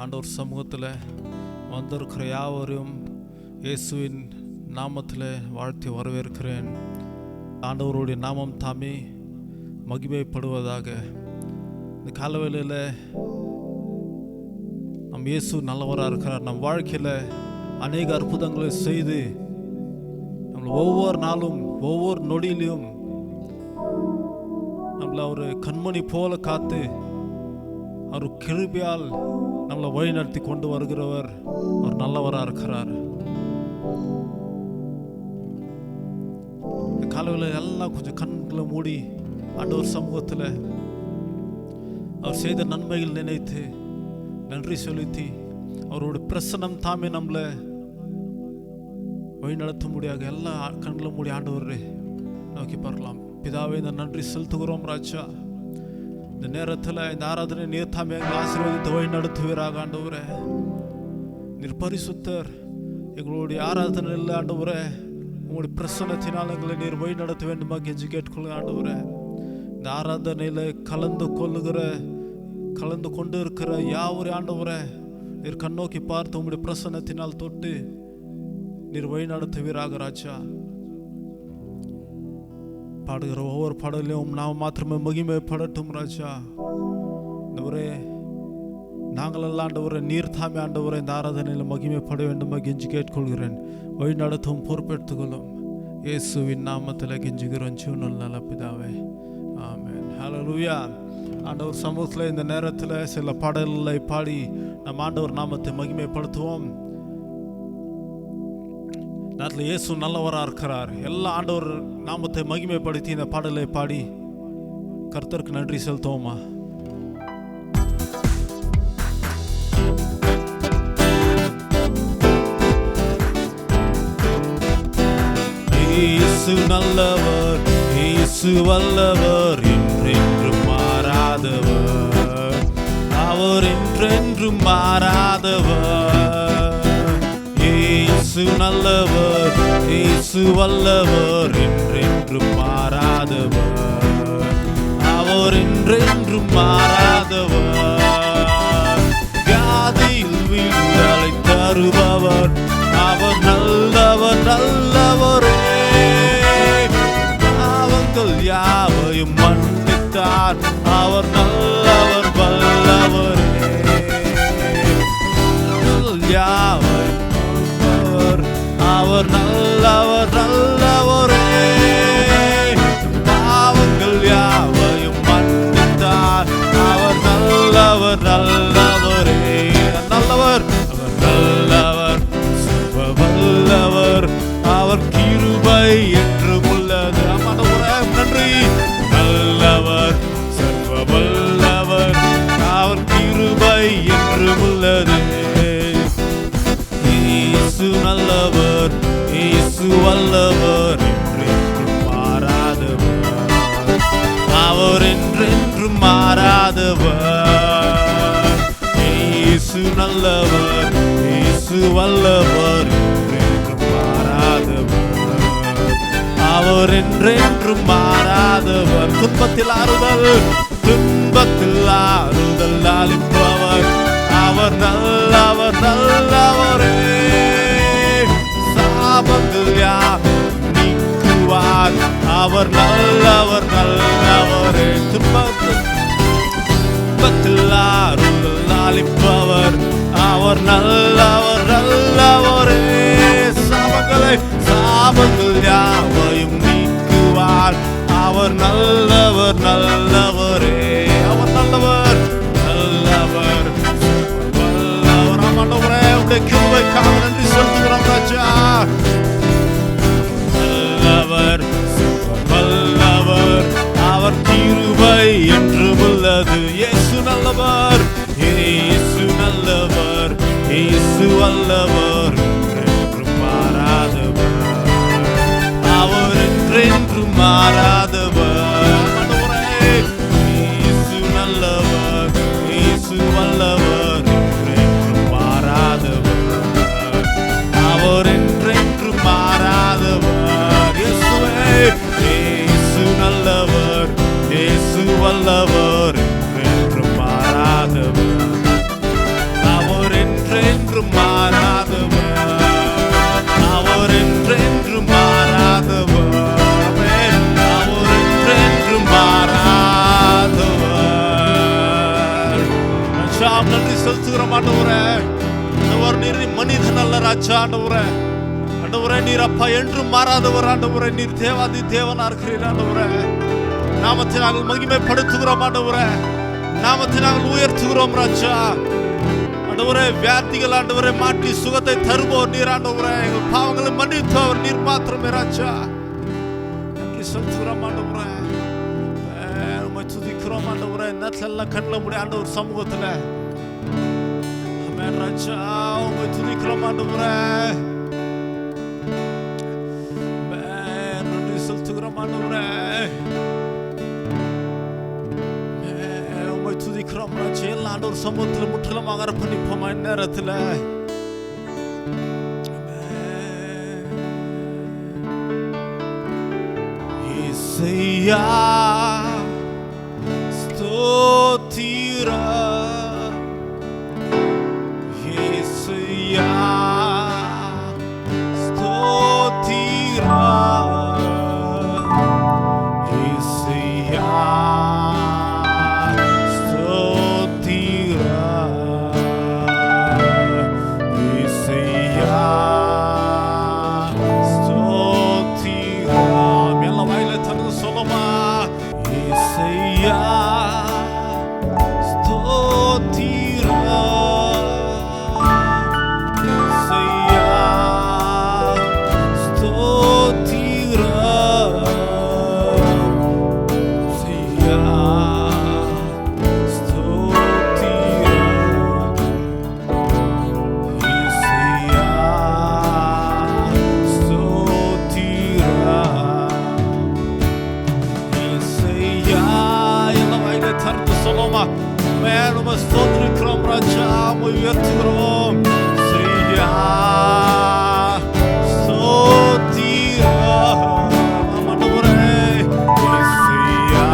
ஆண்டவர் சமூகத்தில் வந்திருக்கிற யாவரையும் இயேசுவின் நாமத்தில் வாழ்த்தி வரவேற்கிறேன். ஆண்டவருடைய நாமம் தாமே மகிமைப்படுவதாக. இந்த காலவேளையில் நம் இயேசு நல்லவராக இருக்கிறார். நம் வாழ்க்கையில் அநேக அற்புதங்களை செய்து நம்மளை ஒவ்வொரு நாளும் ஒவ்வொரு நொடியிலையும் நம்மளை ஒரு கண்மணி போல காத்து அவர் கிருபையால் நம்மளை வழி நடத்தி கொண்டு வருகிறவர். அவர் நல்லவராக இருக்கிறார். இந்த காலவில் எல்லாம் கொஞ்சம் கண்களை மூடி ஆண்டவர் சமூகத்தில் அவர் செய்த நன்மைகள் நினைத்து நன்றி செலுத்தி அவருடைய பிரசன்னம் தாமே நம்மளை வழி நடத்த முடியாது. எல்லாம் கண்களை மூடி ஆண்டவரே நோக்கி பார்க்கலாம். பிதாவே, இந்த நன்றி செலுத்துகிறோம் ராஜா. இந்த நேரத்தில் இந்த ஆராதனை நீர் தாமே எங்களை ஆசீர்வதித்து வழி நடத்துவீராக ஆண்டவரே. நீர் பரிசுத்தர். எங்களுடைய ஆராதனை இல்லை ஆண்டவரே, உங்களுடைய பிரசன்னத்தினால் எங்களை நீர் வழி நடத்த வேண்டுமா கெஞ்சி கேட்கொள்ள ஆண்டவரே. இந்த ஆராதனையில் கலந்து கொண்டு இருக்கிற யாவரே ஆண்டவரே நீர் கண்ணோக்கி பார்த்து உங்களுடைய பிரசன்னத்தினால் தொட்டு நீர் வழி நடத்துவீராக ராஜா. பாடுகிற ஒவ்வொரு பாடலையும் நாம் மாத்திரமே மகிமைப்படட்டும் ராஜா. ஆண்டவரே, நாங்கள் எல்லாம் ஆண்டவரே நீர் தாமே ஆண்டவரே இந்த ஆராதனையில் மகிமைப்பட வேண்டுமா கெஞ்சி கேட்கொள்கிறேன். வழி நடத்தும் பொறுப்பெடுத்துக்கொள்ளும் இயேசுவின் நாமத்தில் கெஞ்சுகிறோம் ஜீவனுள்ள நல்ல பிதாவே, ஆமென். ஹல்லேலூயா. ஆண்டவர் சமூகத்தில் இந்த நேரத்தில் சில பாடல்களை பாடி நம் ஆண்டவர் நாமத்தை மகிமைப்படுத்துவோம். நேரத்தில் இயேசு நல்லவராக இருக்கிறார். எல்லா ஆண்டவர் நாமத்தை மகிமைப்படுத்தி இந்த பாடலை பாடி கர்த்தருக்கு நன்றி செலுத்துவோமா? இயேசு நல்லவர், இயேசு வல்லவர், என்றென்றும் மாறாதவர், அவர் என்றென்றும் மாறாதவர். இயேசு நல்லவர், இயேசு வல்லவர், என்றென்றும் மாறாதவர், அவர் என்றென்றும் மாறாதவர். வியாதியில் விடுதலை தருபவர், அவர் நல்லவர் நல்லவரே. பாவங்கள் யாவையும் மன்னித்தார், அவர் நல்லவர் வல்லவரே. யாவையும் அவர் நல்லவர் நல்லவரே. பாவங்கள் யாவையும் மன்னித்தார், அவர் நல்லவர் நல்லவரே. நல்லவர், அவர் நல்லவர், சர்வ வல்லவர், அவர் கிருபை என்றும் உள்ளது. நன்றி. நல்லவர், சர்வ வல்லவர், அவர் கிருபை என்றும் உள்ளது. இயேசு நல்லவர், இயேசு வல்லவர், என்றென்றும் மாறாதவர், அவர் என்றென்றும் மாறாதவர். இயேசு நல்லவர், இயேசு வல்லவர், என்றென்றும் மாறாதவர், அவர் என்றென்றும் மாறாதவர். துன்பத்தில் ஆறுதல் அளிப்பவர், அவர் நல்லவர் நல்லவரே. சாபங்கள் யாவும் நீக்குவார், அவர் நல்லவர் நல்லவரே. துன்பத்தில் ஆறுதல் அளிப்பவர், அவர் நல்லவர் நல்லவரே. சாபங்கள் யாவையும் நீக்குவார், அவர் நல்லவர் நல்லவரே. அவர் நல்லவர் நல்லவர் வல்லவர். ஆமாண்டவரே, உடைய கிருபைக்காக நன்றி செலுத்துகிறோம் ராஜா. நல்லவர் வல்லவர், அவர் கிருபை என்றும் உள்ளது. இயேசு நல்லவர், இயேசு நல்லவர், இயேசு வல்லவர், என்றென்றும் மாறாதவர், அவர் என்றென்றும் மாறாதவர். செலுத்துகிறோம் ஆண்டவரே. ஆண்டவர் நீர் மனிதன் அல்ல ராஜா ஆண்டவரே. ஆண்டவரே நீர் அப்பா என்றும் மாறாதவர் ஆண்டவரே. நீர் தேவாதி தேவனா இருக்கிறீர் ஆண்டவரே. நாமத்தை நாங்கள் மகிமைப்படுத்துகிறோம் ஆண்டவரே. நாமத்தை நாங்கள் உயர்த்துகிறோம் ராஜா ஆண்டவரே. வியாதிகள் ஆண்டவரை மாற்றி சுகத்தை தருவோர் நீர் ஆண்டவரே. எங்கள் பாவங்களை மன்னித்தவர் நீர் மாத்திரமே ராஜா. நன்றி செலுத்துகிறோம் ஆண்டவரே. உம்மை துதிக்கிறோம் ஆண்டவரே. நேரத்தெல்லாம் கண்ணில் முடிய ஆண்டவர் சமூகத்தில் ஆமென் ராஜா. உம்மை துதிக்கிறோம் ஆண்டவரே. நன்றி செலுத்துகிறோம் ஆண்டவரே. உம்மை துதிக்கிறோம் ராஜா. எல்லா ஆண்டவர் சமூகத்தில் முற்றிலுமாக அர்ப்பணிப்போம் நேரத்தில். இசையா ஸ்தோத்திரா இசையா ஸ்தோத்திரா இசையா ஸ்தோத்திரா இசையா ஸ்தோத்திரா. எல்லா வாயில திறந்து சொல்லுமா. இசையா ஸ்தோத்திரா இசையா ஸ்தோத்திரா இசையா ஸ்தோத்திரா இசையா ஸ்தோத்திரா இசையா. எல்லாம் வாயில திறந்து சொல்லுமா. மேலும் ஸ்தோத்திரிக்கிறோம் ராஜா. உயர்த்துகிறோம் இசையா ஸ்தோத்திரா ஆண்டவரே. இசையா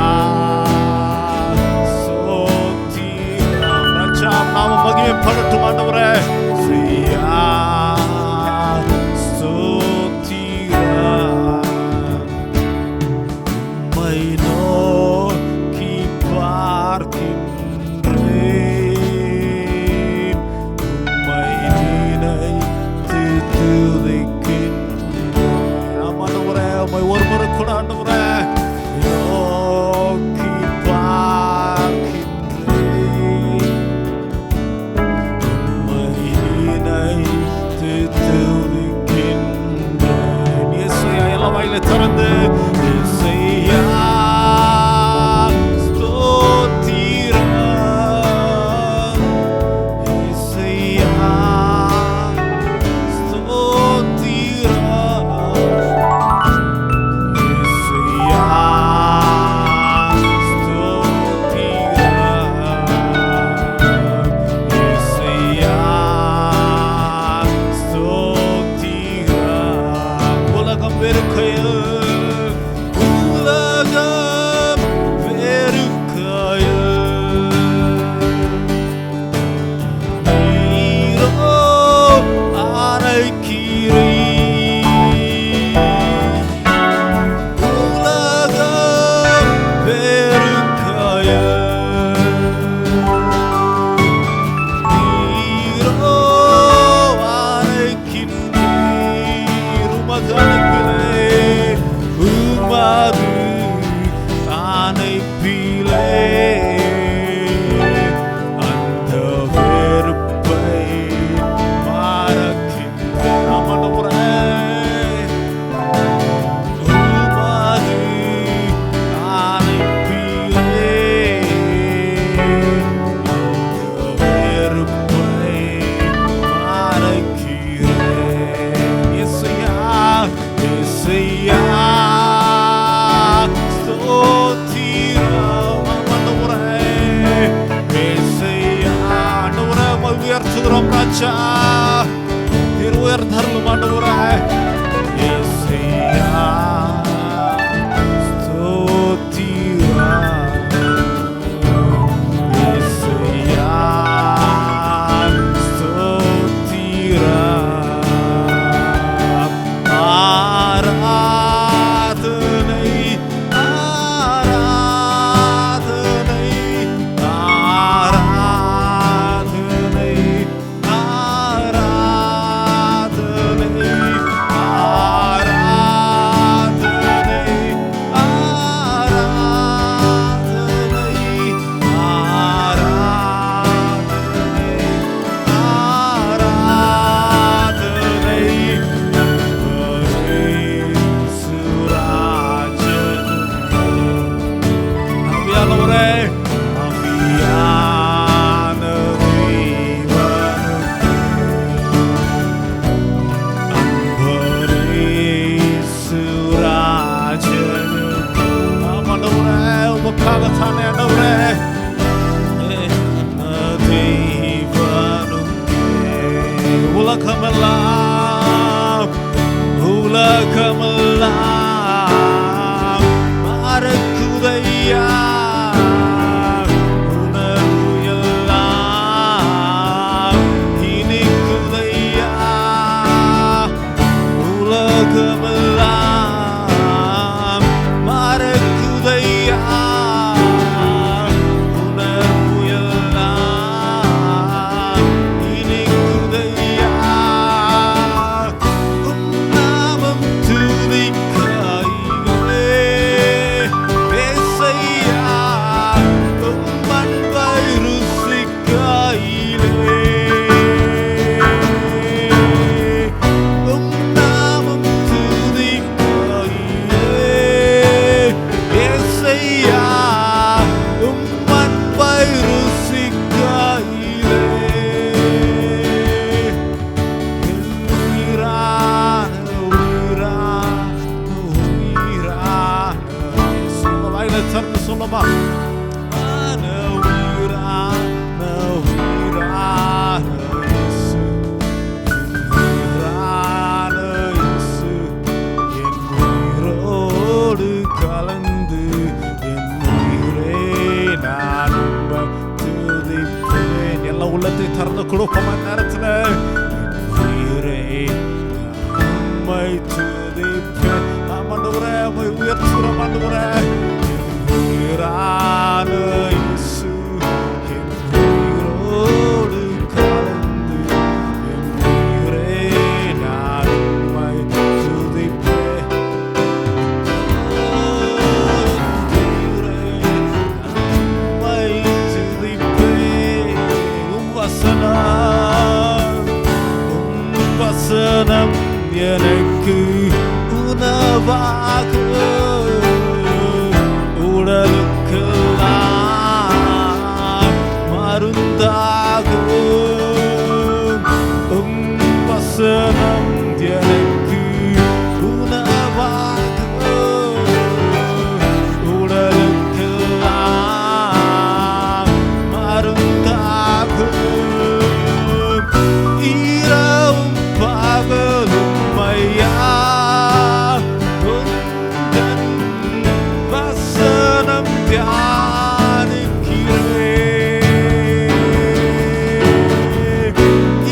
ஸ்தோத்திரா ராஜா. நாம மகிமைப்படட்டும் ஆண்டவரே. இசையா ஸ்தோத்திரா. உம்மை நோக்கி பார்க்கின்றேன். உம்மை நினைத்து துதிக்கின்றேன். ஆண்டவரே உம்மை ஒரு முறை கூட ஆண்டவரே நோக்கி பார்க்கின்றேன். உம்மை நினைத்து துதிக்கின்றேன். இயேசுயா. எல்லாம் வாயில திறந்து இசையா ஸ்தோத்திரா இசையா ஸ்தோத்திரா இசையா ஸ்தோத்திரா இசையா ஸ்தோத்திரா. உலகம் வெறுக்கையில் உம்மை துதிப்பேன். நாம் ஆண்டவரே உம்மை உயர்த்துகிறோம் ஆண்டவரே. உயிரான இயேசு என் உயிரோடு கலந்து என் உயிரே நான் உம்மை துதிப்பேன். உம்மை துதிப்பேன். உம் வசனம் எனக்கு உணவாக உடலுக்கெல்லாம் மருந்தாக உம் வசனம் எனக்கு உணவாக உடலுக்கெல்லாம் மருந்தாக இரவும் பகலும் ஐயா உந்தன் வசனம் தியானிக்கிறேன்.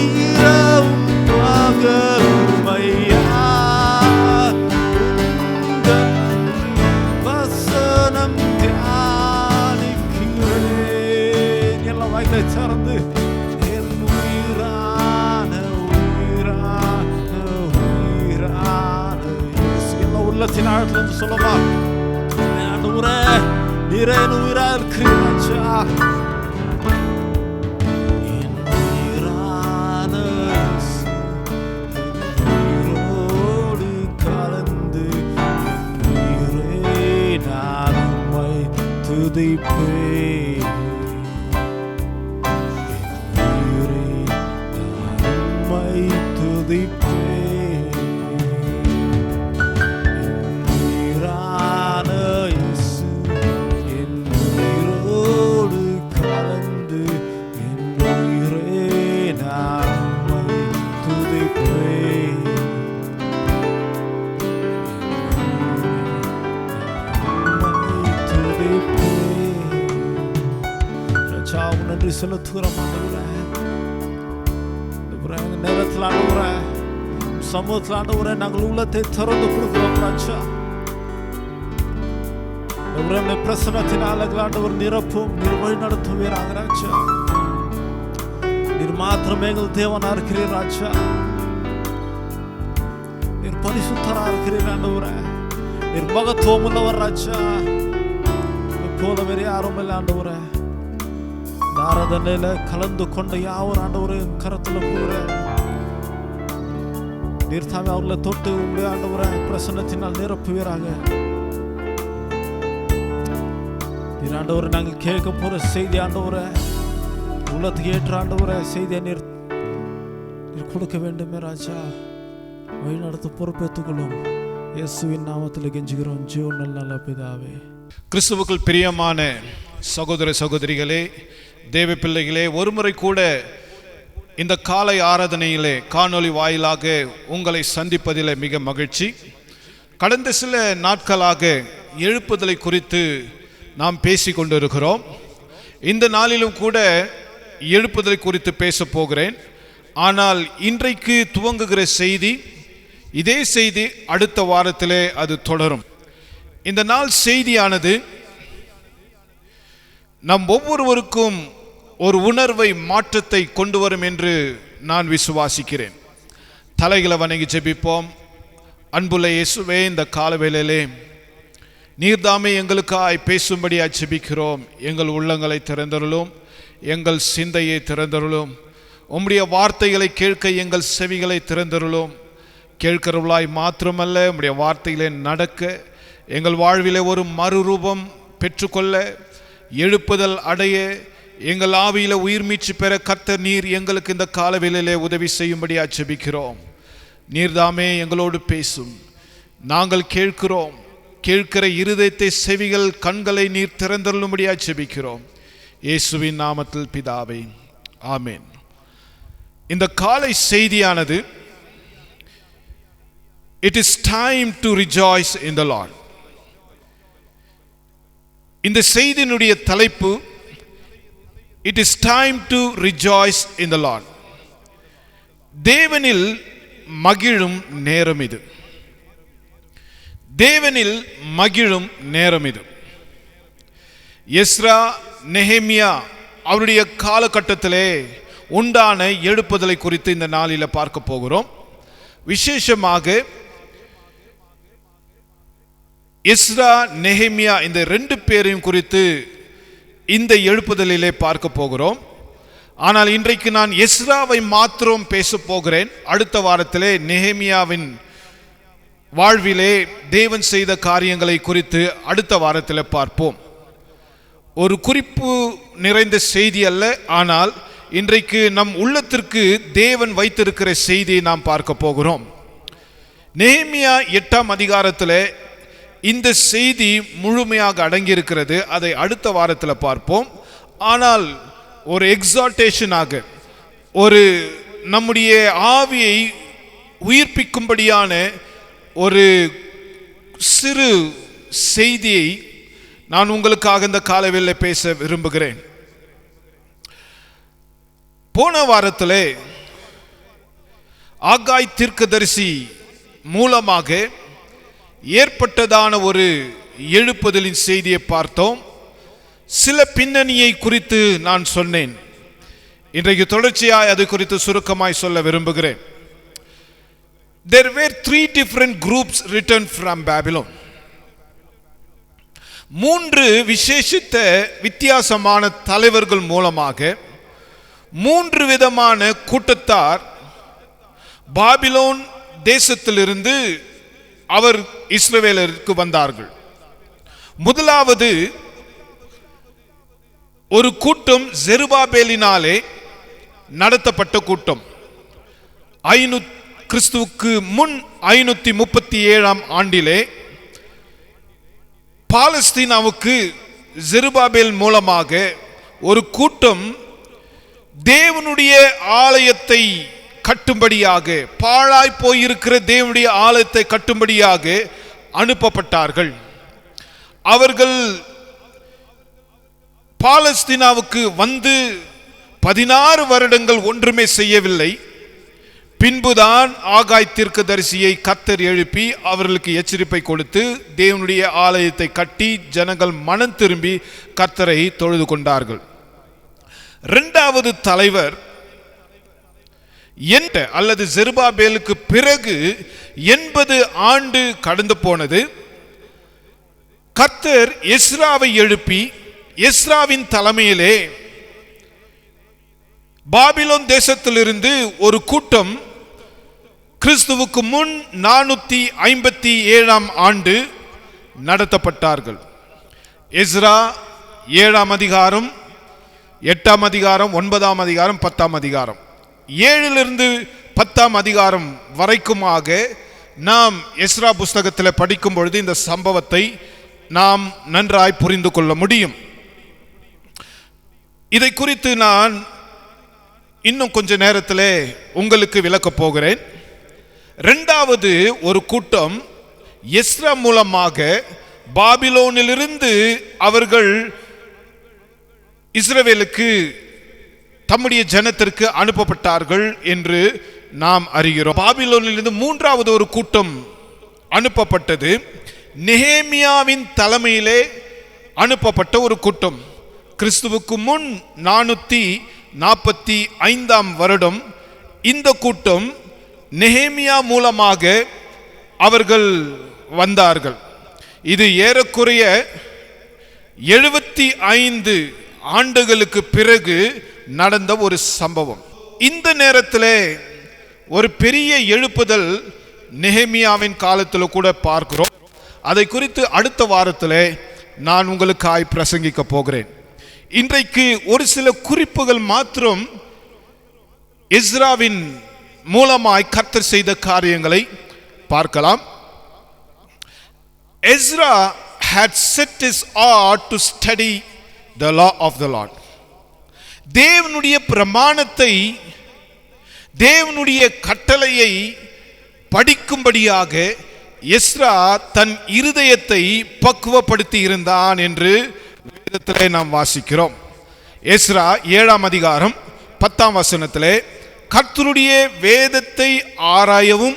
இரவும் பகலும் ஐயா உந்தன் வசனம் தியானிக்கிறேன். எல்லாம் வாய்களை சார்ந்து என் உயிரான இயேசு எல்லாம் உள்ளத்தின் ஆழத்திலிருந்து சொல்லலாம். ஆண்டவரே நீரே என் உயிரா இருக்கிறீராச்சா. என் உயிரான இயேசு என் உயிரோடு கலந்து என் உயிரே நான் உம்மை துதிப்பேன். என் உயிரே நான் உம்மை துதிப்பேன். என் உயிரான இயேசு என் உயிரோடு கலந்து என் உயிரே நான் உம்மை துதிப்பேன். உம்மை துதிப்பேன். ராஜாவுக்கு நன்றி செலுத்துகிறோம் ஆண்டவரே. இந்த நேரத்தில் ஆண்டவரே சமூகத்தில் ஆண்டவரே நாங்கள் உள்ளத்தை திறந்து கொடுக்கிறோம் ராஜா. ஆண்டவரே பிரசன்னத்தினால் ஆண்டவர் நிரப்பும் நீர் வழி நடத்துவீராக ராஜா. நீர் மாத்திரம் எங்கள் தேவனா இருக்கிறீர் ராஜா. நீர் பரிசுத்தரா இருக்கிறீர் ஆண்டவரே. நீர் மகத்துவம் உள்ளவர் ராஜா. போல வேறு யாரும் இல்லை ஆண்டவரே. ஆராதனையில கலந்து கொண்ட யாவர் ஆண்டவரே கரத்துல கூறுறேன். நீர் தாமே அவர்களை தொட்டு உங்களுடைய ஆண்டவரே பிரசன்னத்தினால் நிரப்புவீராக. நீர் ஆண்டவரை நாங்கள் கேட்க போற செய்தி ஆண்டவரே உள்ளத்துக்கு ஏற்ற ஆண்டவரே செய்தியை நீர் கொடுக்க வேண்டுமே ராஜா. வழி நடத்த பொறுப்பேற்றுக்கொள்ளும். இயேசுவின் நாமத்தில் கெஞ்சுகிறோம் ஜீவன் நல்ல பிதாவே. கிறிஸ்துவுக்குள் பிரியமான சகோதர சகோதரிகளே, தேவ பிள்ளைகளே, ஒருமுறை கூட இந்த காலை ஆராதனையிலே காணொளி வாயிலாக உங்களை சந்திப்பதில் மிக மகிழ்ச்சி. கடந்த சில நாட்களாக எழுப்புதலை குறித்து நாம் பேசி கொண்டிருக்கிறோம். இந்த நாளிலும் கூட எழுப்புதலை குறித்து பேச போகிறேன். ஆனால் இன்றைக்கு துவங்குகிற செய்தி, இதே செய்தி அடுத்த வாரத்திலே அது தொடரும். இந்த நாள் செய்தியானது நம் ஒவ்வொருவருக்கும் ஒரு உணர்வை மாற்றத்தை கொண்டு வரும் என்று நான் விசுவாசிக்கிறேன். தலைகளை வணங்கி ஜெபிப்போம். அன்புள்ள இயேசுவே, இந்த காலவேளையிலே நீர்தாமே எங்களுக்காய் பேசும்படியாய் ஜெபிக்கிறோம். எங்கள் உள்ளங்களை திறந்தருளும், எங்கள் சிந்தையை திறந்தருளும். உம்முடைய வார்த்தைகளை கேட்க எங்கள் செவிகளை திறந்தருளும். கேட்கிறவளாய் மாத்திரமல்ல, உம்முடைய வார்த்தையிலே நடக்க, எங்கள் வாழ்விலே ஒரு மறுரூபம் பெற்றுக்கொள்ள, எழுப்புதல் அடைய, எங்கள் ஆவியில உயிர் மீட்சி பெற கர்த்தர் நீர் எங்களுக்கு இந்த காலவேளையிலே உதவி செய்யும்படியா ஜெபிக்கிறோம். நீர்தாமே எங்களோடு பேசும். நாங்கள் கேட்கிறோம். கேட்கிற இருதயத்தை, செவிகள், கண்களை நீர் திறந்தருளும்படியா ஜெபிக்கிறோம். இயேசுவின் நாமத்தில் பிதாவே, ஆமென். இந்த காலை செய்தியானது It is time to rejoice in the Lord. இந்த செய்தியினுடைய தலைப்பு It is time to rejoice in the Lord. தேவனில் மகிழும் நேரம் இது. தேவனில் மகிழும் நேரம் இது. எஸ்ரா, நெஹேமியா அவருடைய காலகட்டத்திலே உண்டான எழுப்புதலை குறித்து இந்த நாளில் பார்க்க போகிறோம். விசேஷமாக எஸ்ரா, நெஹேமியா இந்த ரெண்டு பேரையும் குறித்து இந்த எழுப்புதலிலே பார்க்க போகிறோம். ஆனால் இன்றைக்கு நான் எஸ்ராவை மாத்திரம் பேச போகிறேன். அடுத்த வாரத்திலே நெஹேமியாவின் வாழ்விலே தேவன் செய்த காரியங்களை குறித்து அடுத்த வாரத்தில் பார்ப்போம். ஒரு குறிப்பு நிறைந்த செய்தி அல்ல, ஆனால் இன்றைக்கு நம் உள்ளத்திற்கு தேவன் வைத்திருக்கிற செய்தியை நாம் பார்க்க போகிறோம். நெஹேமியா 8ஆம் அதிகாரத்தில் இந்த செய்தி முழுமையாக அடங்கியிருக்கிறது. அதை அடுத்த வாரத்தில் பார்ப்போம். ஆனால் ஒரு எக்ஸால்டேஷனாக, ஒரு நம்முடைய ஆவியை உயிர்ப்பிக்கும்படியான ஒரு சிறு செய்தியை நான் உங்களுக்காக இந்த காலைவேளையில் பேச விரும்புகிறேன். போன வாரத்தில் ஆகாய் தீர்க்கதரிசி மூலமாக ஏற்பட்டதான ஒரு எழுப்புதலின் செய்தியை பார்த்தோம். சில பின்னணியை குறித்து நான் சொன்னேன். இன்றைக்கு தொடர்ச்சியாய் அது குறித்து சுருக்கமாய் சொல்ல விரும்புகிறேன். There were 3 different groups returned from Babylon. 3 விசேஷித்த வித்தியாசமான தலைவர்கள் மூலமாக 3 விதமான கூட்டத்தார் பாபிலோன் தேசத்திலிருந்து அவர் இஸ்ரவேலருக்கு வந்தார்கள். முதலாவது ஒரு கூட்டம் செருபாபேலினாலே நடத்தப்பட்ட கூட்டம். கிறிஸ்துவுக்கு முன் 537ஆம் ஆண்டிலே பாலஸ்தீனாவுக்கு செருபாபேல் மூலமாக ஒரு கூட்டம் தேவனுடைய ஆலயத்தை கட்டும்படியாக, பாழாய் போயிருக்கிற தேவனுடைய ஆலயத்தை கட்டும்படியாக அனுப்பப்பட்டார்கள். அவர்கள் பாலஸ்தீனாவுக்கு வந்து 16 வருடங்கள் ஒன்றுமே செய்யவில்லை. பின்புதான் ஆகாய் தீர்க்கதரிசியை கர்த்தர் எழுப்பி அவர்களுக்கு எச்சரிப்பை கொடுத்து தேவனுடைய ஆலயத்தை கட்டி ஜனங்கள் மனம் திரும்பி கர்த்தரை தொழுது கொண்டார்கள். இரண்டாவது தலைவர் அல்லது செருபாபேலுக்கு பிறகு 80 ஆண்டு கடந்து போனது. கர்த்தர் எஸ்ராவை எழுப்பி எஸ்ராவின் தலைமையிலே பாபிலோன் தேசத்திலிருந்து ஒரு கூட்டம் கிறிஸ்துவுக்கு முன் 457ஆம் ஆண்டு நடத்தப்பட்டார்கள். எஸ்ரா 7ஆம் அதிகாரம், 8ஆம் அதிகாரம், 9ஆம் அதிகாரம், 10ஆம் அதிகாரம், 7லிருந்து 10ஆம் அதிகாரம் வரைக்குமாக நாம் எஸ்ரா புஸ்தகத்தில் படிக்கும் பொழுது இந்த சம்பவத்தை நாம் நன்றாய் புரிந்து கொள்ள முடியும். இதை குறித்து நான் இன்னும் கொஞ்ச நேரத்தில் உங்களுக்கு விளக்கப் போகிறேன். இரண்டாவது ஒரு கூட்டம் எஸ்ரா மூலமாக பாபிலோனிலிருந்து அவர்கள் இஸ்ரவேலுக்கு தம்முடைய ஜனத்திற்கு அனுப்பப்பட்டார்கள் என்று நாம் அறிகிறோம். பாபிலோனிலிருந்து மூன்றாவது ஒரு கூட்டம் அனுப்பப்பட்டது. நெஹேமியாவின் தலைமையிலே அனுப்பப்பட்ட ஒரு கூட்டம். கிறிஸ்துவுக்கு முன் 445ஆம் வருடம் இந்த கூட்டம் நெஹேமியா மூலமாக அவர்கள் வந்தார்கள். இது ஏறக்குறைய 75 ஆண்டுகளுக்கு பிறகு நடந்த ஒரு சம்பவம். இந்த நேரத்தில் ஒரு பெரிய எழுப்புதல் நெஹேமியாவின் காலத்தில் கூட பார்க்கிறோம். அதை குறித்து அடுத்த வாரத்தில் நான் உங்களுக்காய் பிரசங்கிக்க போகிறேன். இன்றைக்கு ஒரு சில குறிப்புகள் மாத்திரம் எஸ்ராவின் மூலமாய் கர்த்தர் செய்த காரியங்களை பார்க்கலாம். Ezra had set his heart to study the law of the Lord. தேவனுடைய பிரமாணத்தை, தேவனுடைய கட்டளையை படிக்கும்படியாக எஸ்ரா தன் இருதயத்தை பக்குவப்படுத்தி இருந்தான் என்று வேதத்திலே நாம் வாசிக்கிறோம். எஸ்ரா 7ஆம் அதிகாரம் 10ஆம் வசனத்திலே கர்த்தருடைய வேதத்தை ஆராயவும்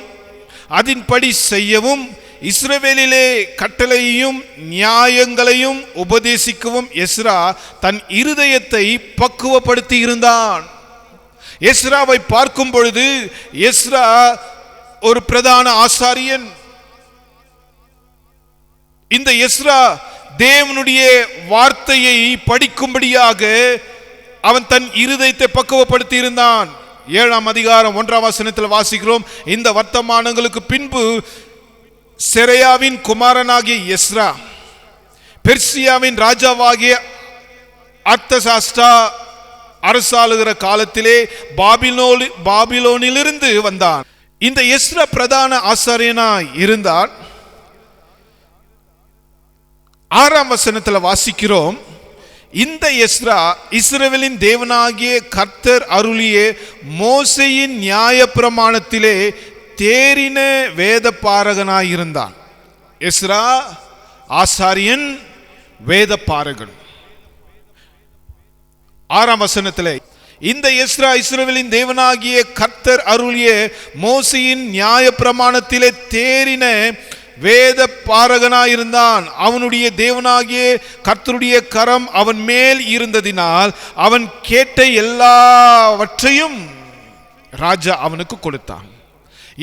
அதின்படி செய்யவும் இஸ்ரவேலிலே கட்டளையையும் நியாயங்களையும் உபதேசிக்கவும் எஸ்ரா தன் இருதயத்தை பக்குவப்படுத்தி இருந்தான். எஸ்ராவை பார்க்கும் பொழுது எஸ்ரா ஒரு பிரதான ஆசாரியன். இந்த எஸ்ரா தேவனுடைய வார்த்தையை படிக்கும்படியாக அவன் தன் இருதயத்தை பக்குவப்படுத்தி இருந்தான். 7ஆம் அதிகாரம் 1ஆம் வசனத்தில் வாசிக்கிறோம், இந்த வர்த்தமானங்களுக்கு பின்பு செரையாவின் குமாரனாகிய எஸ்ரா பெர்சியாவின் ராஜாவாகிய அர்த்தசாஸ்டா அரசாளுகிற காலத்திலே பாபிலோனிலிருந்து வந்தான். இந்த எஸ்ரா பிரதான ஆசாரியனாய் இருந்தார். 6ஆம் வசனத்தில் வாசிக்கிறோம், இந்த எஸ்ரா இஸ்ரவேலின் தேவனாகிய கர்த்தர் அருளிய மோசேயின் நியாயப்பிரமாணத்திலே தேறின வேத பாரகனாயிருந்தான். எஸ்ரா ஆசாரியன், வேத பாரகன். 6ஆம் வசனத்திலே, இந்த எஸ்ரா இஸ்ரவேலின் தேவனாகிய கர்த்தர் அருளிய மோசேயின் நியாயப்பிரமாணத்திலே தேறின வேத பாரகனாயிருந்தான். அவனுடைய தேவனாகிய கர்த்தருடைய கரம் அவன் மேல் இருந்ததினால் அவன் கேட்ட எல்லாவற்றையும் ராஜா அவனுக்கு கொடுத்தான்.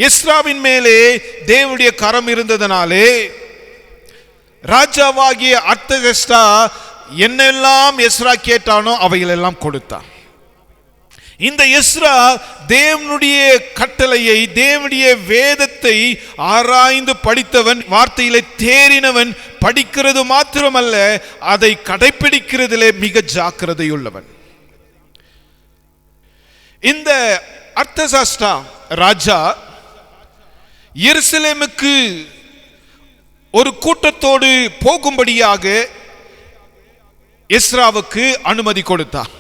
எஸ்ராவின் மேலே தேவனுடைய கரம் இருந்ததனாலே ராஜாவாகிய அர்த்தசஷ்டா என்னெல்லாம் எஸ்ரா கேட்டானோ அவைகளெல்லாம் கொடுத்தான். இந்த எஸ்ரா தேவனுடைய கட்டளையை, தேவனுடைய வேதத்தை ஆராய்ந்து படித்தவன், வார்த்தையிலே தேறினவன். படிக்கிறது மாத்திரமல்ல, அதை கடைபிடிக்கிறதிலே மிக ஜாக்கிரதையுள்ளவன். இந்த அர்த்தசாஸ்டா ராஜா எருசலேமுக்கு ஒரு கூட்டத்தோடு போகும்படியாக எஸ்ராவுக்கு அனுமதி கொடுத்தார்.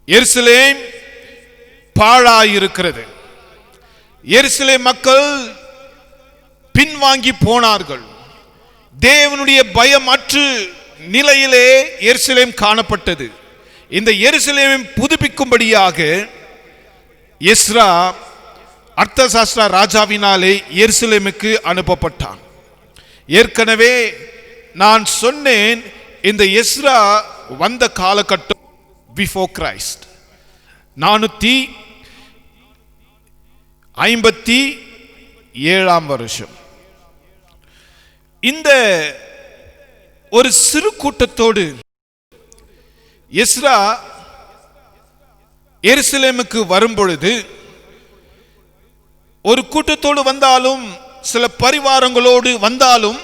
எருசலேம் பாழாயிருக்கிறது. எருசலேம் மக்கள் பின்வாங்கி போனார்கள். தேவனுடைய பயமற்ற நிலையிலே எருசலேம் காணப்பட்டது. இந்த எருசலேமை புதுப்பிக்கும்படியாக எஸ்ரா அர்த்தசாஸ்திர ராஜாவினாலே எருசலேமுக்கு அனுப்பப்பட்டான். ஏற்கனவே நான் சொன்னேன், இந்த எஸ்ரா வந்த காலகட்டம் பிஃபோர் கிரைஸ்ட் 457ஆம் வருஷம். இந்த ஒரு சிறு கூட்டத்தோடு எஸ்ரா எருசலேமுக்கு வரும்பொழுது, ஒரு கூட்டத்தோடு வந்தாலும் சில பரிவாரங்களோடு வந்தாலும்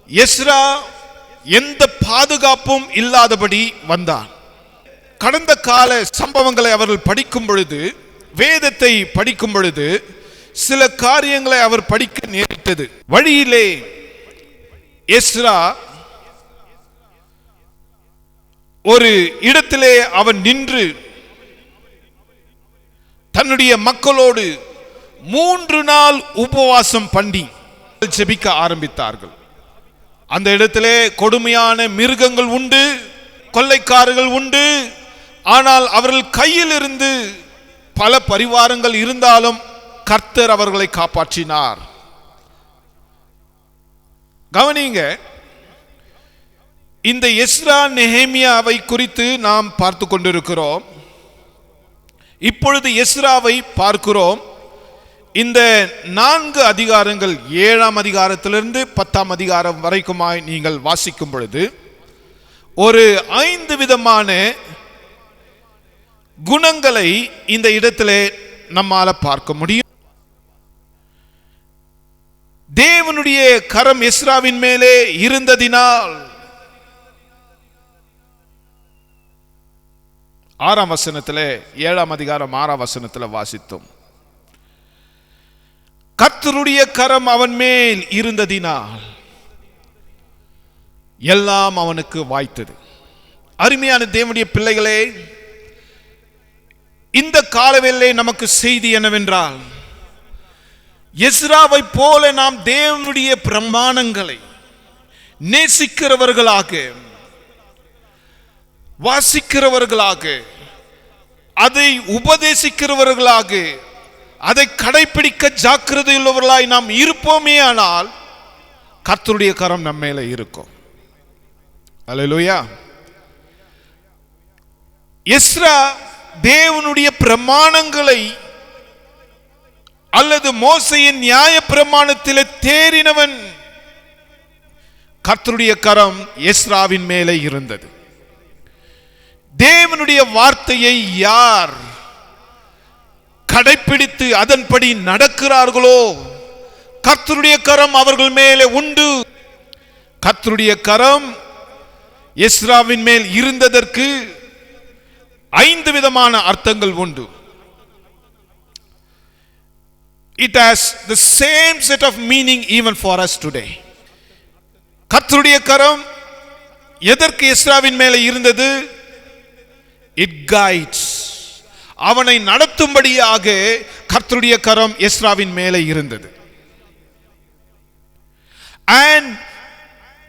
எஸ்ரா எந்த பாதுகாப்பும் இல்லாதபடி வந்தான். கடந்த கால சம்பவங்களை அவர்கள் படிக்கும் பொழுது, வேதத்தை படிக்கும் பொழுது சில காரியங்களை அவர் படிக்க நேரிட்டது. வழியிலே எஸ்ரா ஒரு இடத்திலே அவன் நின்று தன்னுடைய மக்களோடு 3 நாள் உபவாசம் பண்ணி ஜெபிக்க ஆரம்பித்தார்கள். அந்த இடத்திலே கொடுமையான மிருகங்கள் உண்டு, கொள்ளைக்காரர்கள் உண்டு. ஆனால் அவர்கள் கையில் இருந்து பல பரிவாரங்கள் இருந்தாலும் கர்த்தர் அவர்களை காப்பாற்றினார். கவனிங்க, இந்த எஸ்ரா நெஹேமியாவை குறித்து நாம் பார்த்து கொண்டிருக்கிறோம். இப்பொழுது எஸ்ராவை பார்க்கிறோம். இந்த 4 அதிகாரங்கள், 7ஆம் அதிகாரத்திலிருந்து 10ஆம் அதிகாரம் வரைக்குமாய் நீங்கள் வாசிக்கும் பொழுது ஒரு 5 விதமான குணங்களை இந்த இடத்திலே நம்மால பார்க்க முடியும். தேவனுடைய கரம் எஸ்ராவின் மேலே இருந்ததினால் 6ஆம் வசனத்திலே, 7ஆம் அதிகாரம் 6ஆம் வசனத்தில் வாசித்தோம். கர்த்தருடைய கரம் அவன் மேல் இருந்ததினால் எல்லாம் அவனுக்கு வாய்த்தது. அருமையான தேவனுடைய பிள்ளைகளே, இந்த காலவேளை நமக்கு செய்தி என்னவென்றால், எஸ்ராவை போல நாம் தேவனுடைய பிரமாணங்களை நேசிக்கிறவர்களாக, வாசிக்கிறவர்களாக, அதை உபதேசிக்கிறவர்களாக, அதை கடைபிடிக்க ஜாக்கிரதை உள்ளவர்களாய் நாம் இருப்போமே ஆனால் கர்த்தருடைய கரம் நம்ம மேல இருக்கும். அல்லேலூயா. எஸ்ரா தேவனுடைய பிரமாணங்களை அல்லது மோசையின் நியாய பிரமாணத்திலே தேறினவன். கர்த்தருடைய கரம் எஸ்ராவின் மேலே இருந்தது. தேவனுடைய வார்த்தையை யார் கடைபிடித்து அதன்படி நடக்கிறார்களோ கர்த்தருடைய கரம் அவர்கள் மேலே உண்டு. கர்த்தருடைய கரம் எஸ்ராவின் மேல் இருந்ததற்கு 5 விதமான அர்த்தங்கள் உண்டு. It has the same set of meaning even for us today. கர்த்தருடைய கரம் எதற்கு எஸ்ராவின் மேலே இருந்தது? It guides. அவனை நடத்தும்படியாக கர்த்தருடைய கரம் எஸ்ராவின் மேலே இருந்தது. And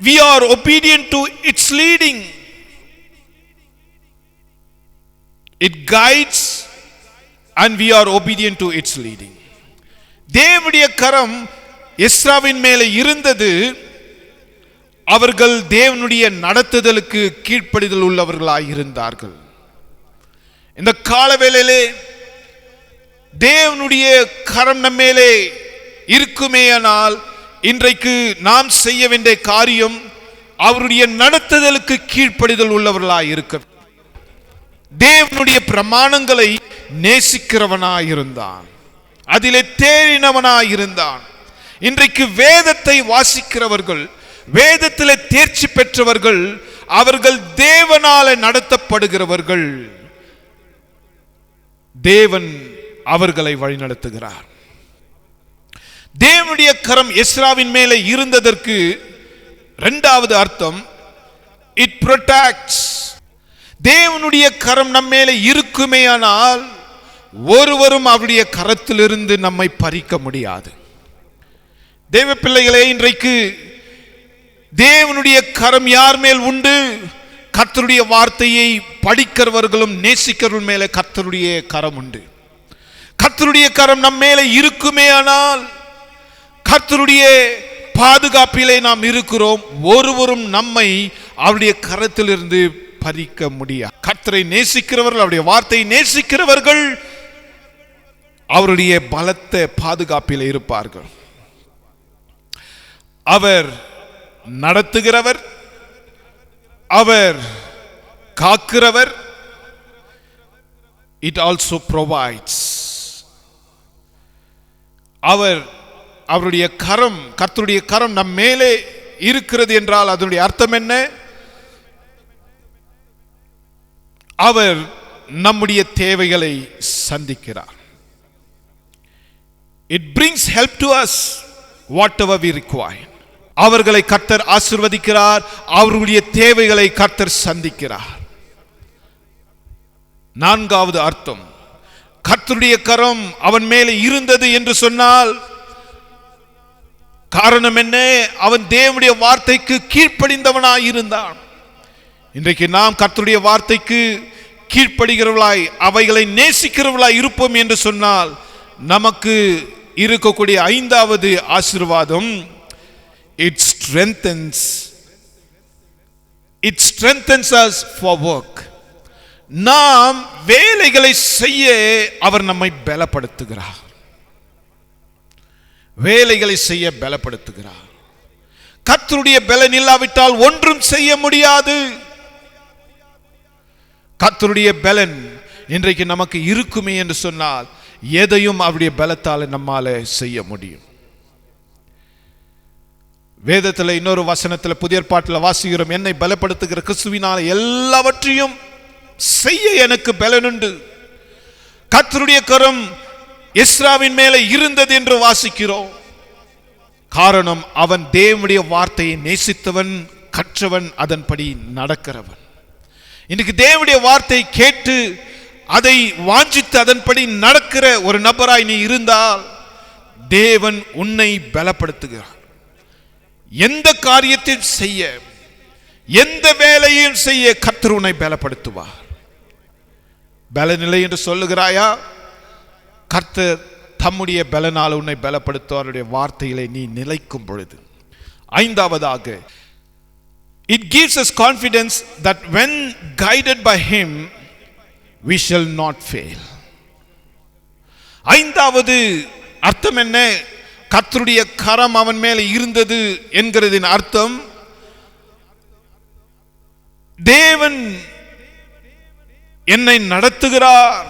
we are obedient to its leading. It guides and we are obedient to its leading. தேவனுடைய கரம் எஸ்ராவின் மேலே இருந்தது. அவர்கள் தேவனுடைய நடத்துதலுக்கு கீழ்ப்படிதல் உள்ளவர்களாய் இருந்தார்கள். இந்த காலவேளையிலே தேவனுடைய கரம் நம்ம மேலே இருக்குமேயானால் இன்றைக்கு நாம் செய்ய வேண்டிய காரியம் அவருடைய நடத்துதலுக்கு கீழ்ப்படிதல் உள்ளவர்களாய் இருக்க. தேவனுடைய பிரமாணங்களை நேசிக்கிறவனாயிருந்தான், அதிலே தேறினவனாயிருந்தான். இன்றைக்கு வேதத்தை வாசிக்கிறவர்கள், வேதத்திலே தேர்ச்சி பெற்றவர்கள், அவர்கள் தேவனால நடத்தப்படுகிறவர்கள். தேவன் அவர்களை வழிநடத்துகிறார். தேவனுடைய கரம் எஸ்ராவின் மேலே இருந்ததற்கு 2வது அர்த்தம், it protects. தேவனுடைய கரம் நம்ம மேலே இருக்குமேயானால் ஒருவரும் அவருடைய கரத்திலிருந்து நம்மை பறிக்க முடியாது. தேவ பிள்ளைகளே, இன்றைக்கு தேவனுடைய கரம் யார் மேல் உண்டு? கர்த்தருடைய வார்த்தையை படிக்கிறவர்களும் நேசிக்கிறவர்கள் மேலே கர்த்தருடைய கரம் உண்டு. கர்த்தருடைய கரம் நம்ம மேலே இருக்குமேயானால் கர்த்தருடைய பாதுகாப்பிலே நாம் இருக்கிறோம். ஒருவரும் நம்மை அவருடைய கரத்திலிருந்து பறிக்க முடியாது. கர்த்தரை நேசிக்கிறவர்கள், அவருடைய வார்த்தையை நேசிக்கிறவர்கள் அவருடைய பலத்த பாதுகாப்பிலே இருப்பார்கள். அவர் நடத்துகிறவர், அவர் காக்கிறவர். It also provides. அவருடைய கரம், கர்த்தருடைய கரம் நம் மேலே இருக்கிறது என்றால் அதனுடைய அர்த்தம் என்ன? அவர் நம்முடைய தேவைகளை சந்திக்கிறார். It brings help to us whatever we require. அவர்களை கர்த்தர் ஆசீர்வதிக்கிறார், அவருடைய தேவைகளை கர்த்தர் சந்திக்கிறார். 4வது அர்த்தம், கர்த்தருடைய கரம் அவன் மேலே இருந்தது என்று சொன்னால் காரணம் என்ன? அவன் தேவனுடைய வார்த்தைக்கு கீழ்ப்படிந்தவனாய் இருந்தான். இன்றைக்கு நாம் கர்த்தருடைய வார்த்தைக்கு கீழ்ப்படுகிறவர்களாய், அவைகளை நேசிக்கிறவர்களாய் இருப்போம் என்று சொன்னால் நமக்கு இருக்கக்கூடிய 5வது ஆசீர்வாதம், it strengthens us for work. நாம் வேலைகளை செய்ய அவர் நம்மை பலப்படுத்துகிறார். வேலைகளை செய்ய பலப்படுத்துகிறார். கர்த்தருடைய பலன் இல்லாவிட்டால் ஒன்றும் செய்ய முடியாது. கர்த்தருடைய பலன் இன்றைக்கு நமக்கு இருக்குமே என்று சொன்னால் எதையும் அவருடைய பலத்தால் நம்மால செய்ய முடியும். வேதத்தில் இன்னொரு வசனத்தில், புதிய ஏற்பாட்டில் வாசிக்கிறோம், என்னை பலப்படுத்துகிற கிறிஸ்துவினால எல்லாவற்றையும் செய்ய எனக்கு பலனுண்டு. கர்த்தருடைய கரம் எஸ்ராவின் மேலே இருந்தது என்று வாசிக்கிறோம். காரணம், அவன் தேவனுடைய வார்த்தையை நேசித்தவன், கற்றவன், அதன்படி நடக்கிறவன். இன்னைக்கு தேவனுடைய வார்த்தை கேட்டு அதை வாஞ்சித்து அதன்படி நடக்கிற ஒரு நபராய் நீ இருந்தால் தேவன் உன்னை பலப்படுத்துகிறார். எந்த காரியத்தையும் செய்ய, எந்த வேலையும் செய்ய கர்த்தர் உன்னை பலப்படுத்துவார். பலனில்லை என்று சொல்லுகிறாயா? கர்த்தர் தம்முடைய பலனால் உன்னை பலப்படுத்துவாருடைய வார்த்தையிலே நீ நிலைக்கும் பொழுது. ஐந்தாவதாக, it gives us confidence that when guided by him we shall not fail. ஐந்தாவது அர்த்தம் என்ன? கர்த்தருடைய கரம் அவன் மேலே இருந்தது என்கிறதின் அர்த்தம், தேவன் என்னை நடத்துகிறார்.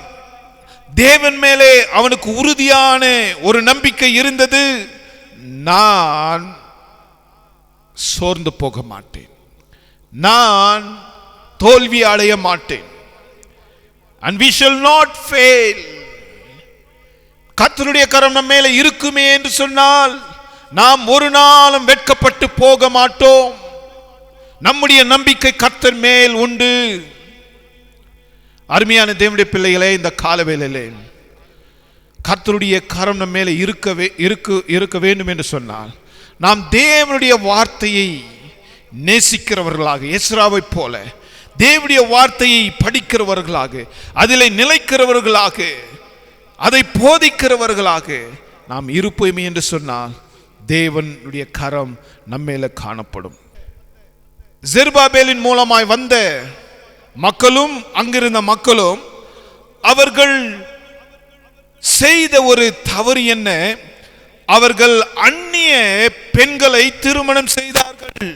தேவன் மேலே அவனுக்கு உறுதியான ஒரு நம்பிக்கை இருந்தது. நான் சோர்ந்து போக மாட்டேன், நான் தோல்வி அடைய மாட்டேன். and we shall not fail. கர்த்தருடைய கரம் நம்ம மேலே இருக்குமே என்று சொன்னால் நாம் ஒரு நாளும் வெட்கப்பட்டு போக மாட்டோம். நம்முடைய நம்பிக்கை கர்த்தர் மேல் உண்டு. அருமையான தேவனுடைய பிள்ளைகளே, இந்த காலவேளையிலே கர்த்தருடைய கரம் நம்ம மேலே இருக்க வேண்டும் என்று சொன்னால் நாம் தேவனுடைய வார்த்தையை நேசிக்கிறவர்களாக, எஸ்ராவை போல தேவனுடைய வார்த்தையை படிக்கிறவர்களாக, அதிலே நிலைக்கிறவர்களாக, அதை போதிக்கிறவர்களாக நாம் இருப்போமே என்று சொன்னால் தேவனுடைய கரம் நம்மேல காணப்படும். செருபாபேலின் மூலமாய் வந்த மக்களும் அங்கிருந்த மக்களும் அவர்கள் செய்த ஒரு தவறு என்ன? அவர்கள் அந்நிய பெண்களை திருமணம் செய்தார்கள்.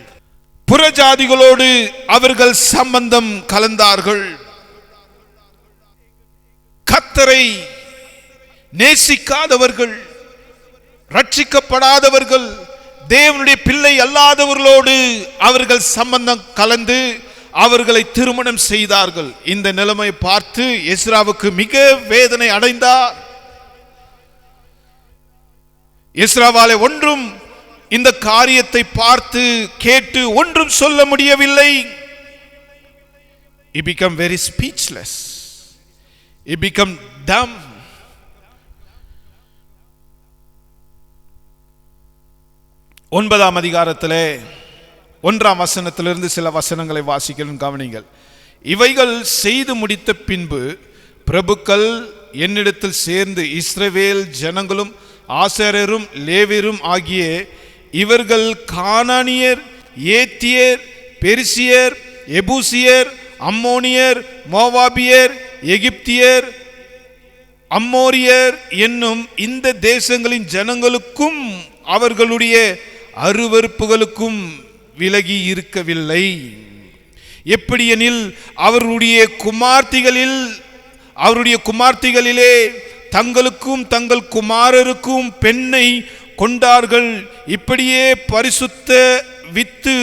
புறஜாதிகளோடு அவர்கள் சம்பந்தம் கலந்தார்கள். கர்த்தரை நேசிக்காதவர்கள், ரட்சிக்கப்படாதவர்கள், தேவனுடைய பிள்ளை அல்லாதவர்களோடு அவர்கள் சம்பந்தம் கலந்து அவர்களை திருமணம் செய்தார்கள். இந்த நிலைமை பார்த்து எஸ்ராவுக்கு மிக வேதனை அடைந்தார். எஸ்ராவாலே ஒன்றும் இந்த காரியத்தை பார்த்து கேட்டு ஒன்றும் சொல்ல முடியவில்லை. He became very speechless. He became dumb. ஒன்பதாம் அதிகாரத்திலே 1ஆம் வசனத்திலிருந்து சில வசனங்களை வாசிக்கிறேன், கவனிங்கள். இவைகள் செய்து முடித்த பின்பு பிரபுக்கள் என்னிடத்தில் சேர்ந்து இஸ்ரவேல் ஜனங்களும் ஆசாரியரும் லேவியரும் ஆகிய இவர்கள் கானானியர், ஏத்தியர், பெரிசியர், எபூசியர், அம்மோனியர், மோவாபியர், எகிப்தியர், அம்மோரியர் என்னும் இந்த தேசங்களின் ஜனங்களுக்கும் அவர்களுடைய அருவருப்புகளுக்கும் விலகி இருக்கவில்லை. எப்படியெனில் அவருடைய குமார்த்திகளிலே தங்களுக்கும் தங்கள் குமாரருக்கும் பெண்ணை கொண்டார்கள். இப்படியே பரிசுத்த வித்து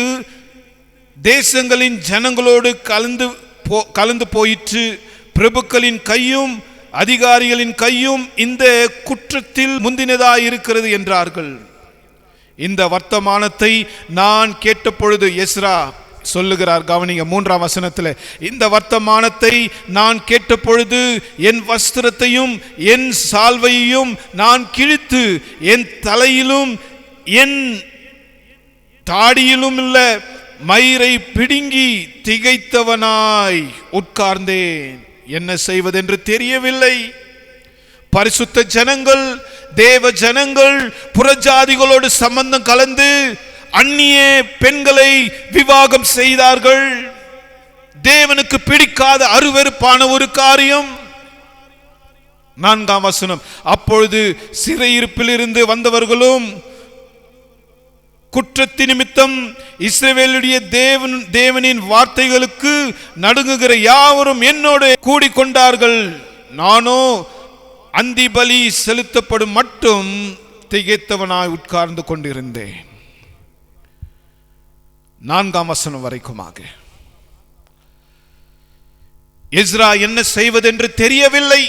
தேசங்களின் ஜனங்களோடு கலந்து போயிற்று. பிரபுக்களின் கையும் அதிகாரிகளின் கையும் இந்த குற்றத்தில் முந்தினதாயிருக்கிறது என்றார்கள். இந்த வர்த்தமானத்தை நான் கேட்டபொழுது, எஸ்ரா சொல்லுகிறார், கவனிங்க 3ஆம் வசனத்தில், இந்த வர்த்தமானத்தை நான் கேட்டபொழுது என் வஸ்திரத்தையும் என் சால்வையையும் நான் கிழித்து என் தலையிலும் என் தாடியிலும் உள்ள மயிரை பிடுங்கி திகைத்தவனாய் உட்கார்ந்தேன். என்ன செய்வதென்று தெரியவில்லை. பரிசுத்த ஜனங்கள், தேவ ஜனங்கள் புறஜாதிகளோடு சம்பந்தம் கலந்து அந்நிய பெண்களை விவாகம் செய்தார்கள். தேவனுக்கு பிடிக்காத அருவருப்பான ஒரு காரியம். 4ஆம் வசனம், அப்பொழுது சிறையிருப்பில் இருந்து வந்தவர்களும் குற்றத்தி நிமித்தம் இஸ்ரவேலுடைய தேவனின் வார்த்தைகளுக்கு நடுங்குகிற யாவரும் என்னோடு கூடிக்கொண்டார்கள். நானோ அந்தி பலி செலுத்தப்படும் மட்டும் திகைத்தவனாய் உட்கார்ந்து கொண்டிருந்தேன். 4ஆம் வசனம் வரைக்குமாக எஸ்ரா என்ன செய்வதென்று தெரியவில்லை.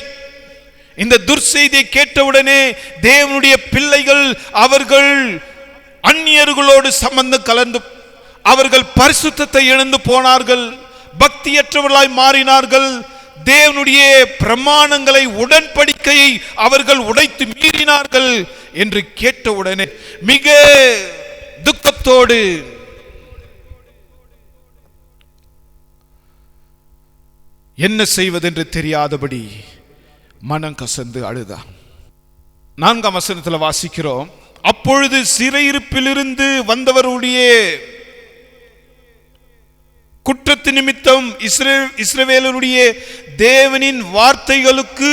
இந்த துர்செய்தியை கேட்டவுடனே தேவனுடைய பிள்ளைகள் அவர்கள் அந்நியர்களோடு சம்பந்தம் கலந்து அவர்கள் பரிசுத்தத்தை இழந்து போனார்கள், பக்தியற்றவர்களாய் மாறினார்கள். தேவனுடைய பிரமாணங்களை, உடன்படிக்கையை அவர்கள் உடைத்து மீறினார்கள் என்று கேட்டவுடனே மிக துக்கத்தோடு என்ன செய்வதென்று தெரியாதபடி மனம் கசந்து அழுதான். 4ஆம் வசனத்தில் வாசிக்கிறோம், அப்பொழுது சிறையிருப்பிலிருந்து வந்தவருடைய குற்றத்து நிமித்தம் இஸ்ரவேலருடைய தேவனின் வார்த்தைகளுக்கு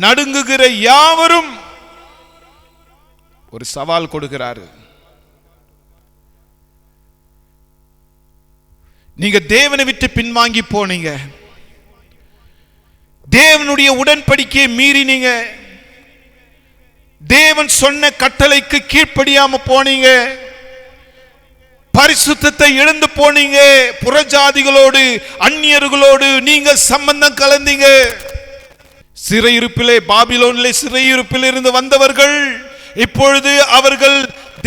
நடுங்குகிற யாவரும், ஒரு சவால் கொடுக்கிறாரு. நீங்க தேவனை விட்டு பின்வாங்கி போனீங்க, தேவனுடைய உடன்படிக்கையை மீறினீங்க, தேவன் சொன்ன கட்டளைக்கு கீழ்ப்படியாம போனீங்க, பரிசுத்தத்தை இழந்து போனீங்க, புறஜாதிகளோடு அந்நியர்களோடு நீங்க சம்பந்தம் கலந்தீங்க. சிறையிருப்பிலே, பாபிலோனிலே சிறையிருப்பில் இருந்து வந்தவர்கள் இப்பொழுது அவர்கள்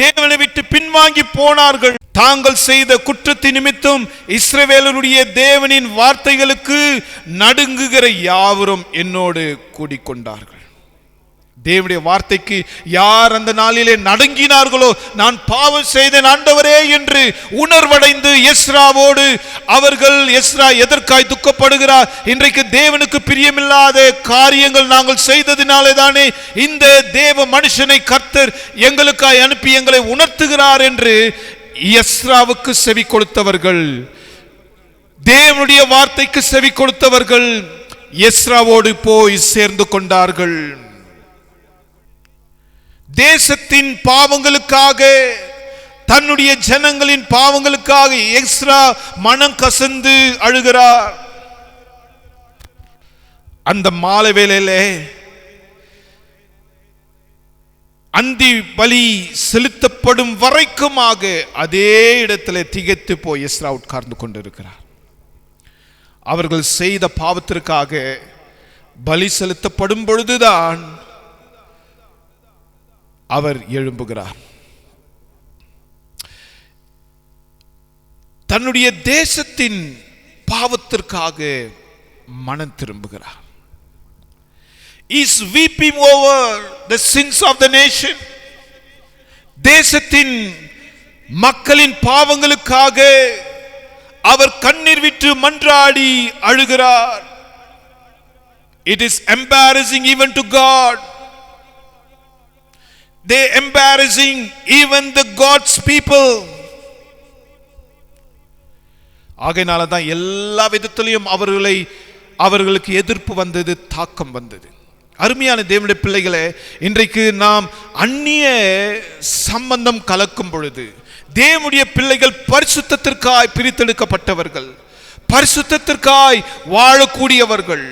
தேவனை விட்டு பின்வாங்கி போனார்கள். தாங்கள் செய்த குற்றத்தின் நிமித்தம் இஸ்ரவேலருடைய தேவனின் வார்த்தைகளுக்கு நடுங்குகிற யாவரும் என்னோடு கூடிக்கொண்டார்கள். தேவனுடைய வார்த்தைக்கு யார் அந்த நாளிலே நடுங்கினார்களோ, நான் பாவம் செய்தேன் ஆண்டவரே என்று உணர்வடைந்து எஸ்ராவோடு அவர்கள், எஸ்ரா எதற்காய் துக்கப்படுகிறார்? இன்றைக்கு தேவனுக்கு பிரியமில்லாத காரியங்கள் நாங்கள் செய்ததினாலே தானே இந்த தேவ மனுஷனை கர்த்தர் எங்களுக்காய் அனுப்பி எங்களை உணர்த்துகிறார் என்று எஸ்ராவுக்கு செவி கொடுத்தவர்கள், தேவனுடைய வார்த்தைக்கு செவி கொடுத்தவர்கள் எஸ்ராவோடு போய் சேர்ந்து கொண்டார்கள். தேசத்தின் பாவங்களுக்காக, தன்னுடைய ஜனங்களின் பாவங்களுக்காக எஸ்ரா மனம் கசந்து அழுகிறார். அந்த மாலை வேளையிலே அந்தி பலி செலுத்தப்படும் வரைக்குமாக அதே இடத்துல திகைத்து போய் எஸ்ரா உட்கார்ந்து கொண்டிருக்கிறார். அவர்கள் செய்த பாவத்திற்காக பலி செலுத்தப்படும் பொழுதுதான் அவர் எழும்புகிறார். தன்னுடைய தேசத்தின் பாவத்திற்காக மனம் திரும்புகிறார். Is weeping over the sins of the nation. தேசத்தின் மக்களின் பாவங்களுக்காக அவர் கண்ணீர் விட்டு மன்றாடி அழுகிறார். It is embarrassing even to God. They embarrassing even the God's people. ஆகையினால தான் எல்லா விதத்திலையும் அவர்களுக்கு எதிர்ப்பு வந்தது, தாக்கம் வந்தது. அருமையான தேவனுடைய பிள்ளைகளே, இன்றைக்கு நாம் அந்நிய சம்பந்தம் கலக்கும் பொழுது, தேவனுடைய பிள்ளைகள் பரிசுத்தத்திற்காய் பிரித்தெடுக்கப்பட்டவர்கள், பரிசுத்தத்திற்காய் வாழக்கூடியவர்கள்,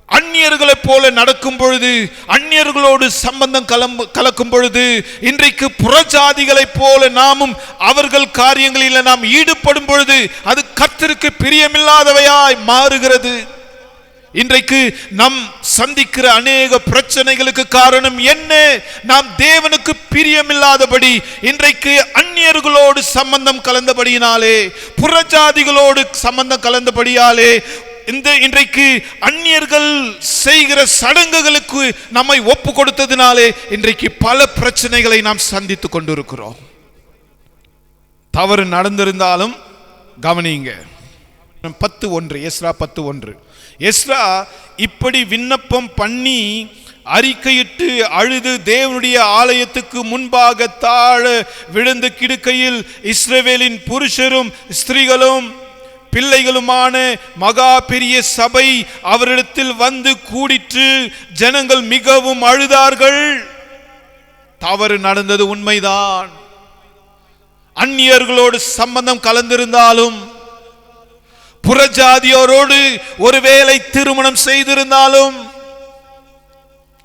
அந்நியர்களைப் போல நடக்கும் பொழுது, அந்நியர்களோடு சம்பந்தம் கலக்கும் பொழுது, இன்றைக்கு புறஜாதிகளைப் போல நாமும் அவர்கள் காரியங்களில் நாம் ஈடுபடும் பொழுது அது கர்த்தருக்கு பிரியமில்லாதவையாய் மாறுகிறது. இன்றைக்கு நாம் சந்திக்கிற அநேக பிரச்சனைகளுக்கு காரணம் என்ன? நாம் தேவனுக்கு பிரியமில்லாதபடி, இன்றைக்கு அந்நியர்களோடு சம்பந்தம் கலந்தபடியினாலே, புறஜாதிகளோடு சம்பந்தம் கலந்தபடியாலே, இன்றைக்கு அந்நியர்கள் செய்கிற சடங்குகளுக்கு நம்மை ஒப்பு கொடுத்ததினாலே இன்றைக்கு பல பிரச்சனைகளை நாம் சந்தித்துக் கொண்டிருக்கிறோம். தவறு நடந்திருந்தாலும் கவனிங்க. 10:1, எஸ்ரா 10:1. எஸ்ரா இப்படி விண்ணப்பம் பண்ணி அறிக்கையிட்டு அழுது தேவனுடைய ஆலயத்துக்கு முன்பாக தாழ விழுந்து கிடக்கையில் இஸ்ரவேலின் புருஷரும் ஸ்திரீகளும் பிள்ளைகளுமான மகா பெரிய சபை அவரிடத்தில் வந்து கூடிற்று. ஜனங்கள் மிகவும் அழுதார்கள். தவறு நடந்தது உண்மைதான். அந்நியர்களோடு சம்பந்தம் கலந்திருந்தாலும், புறஜாதியோரோடு ஒருவேளை திருமணம் செய்திருந்தாலும்,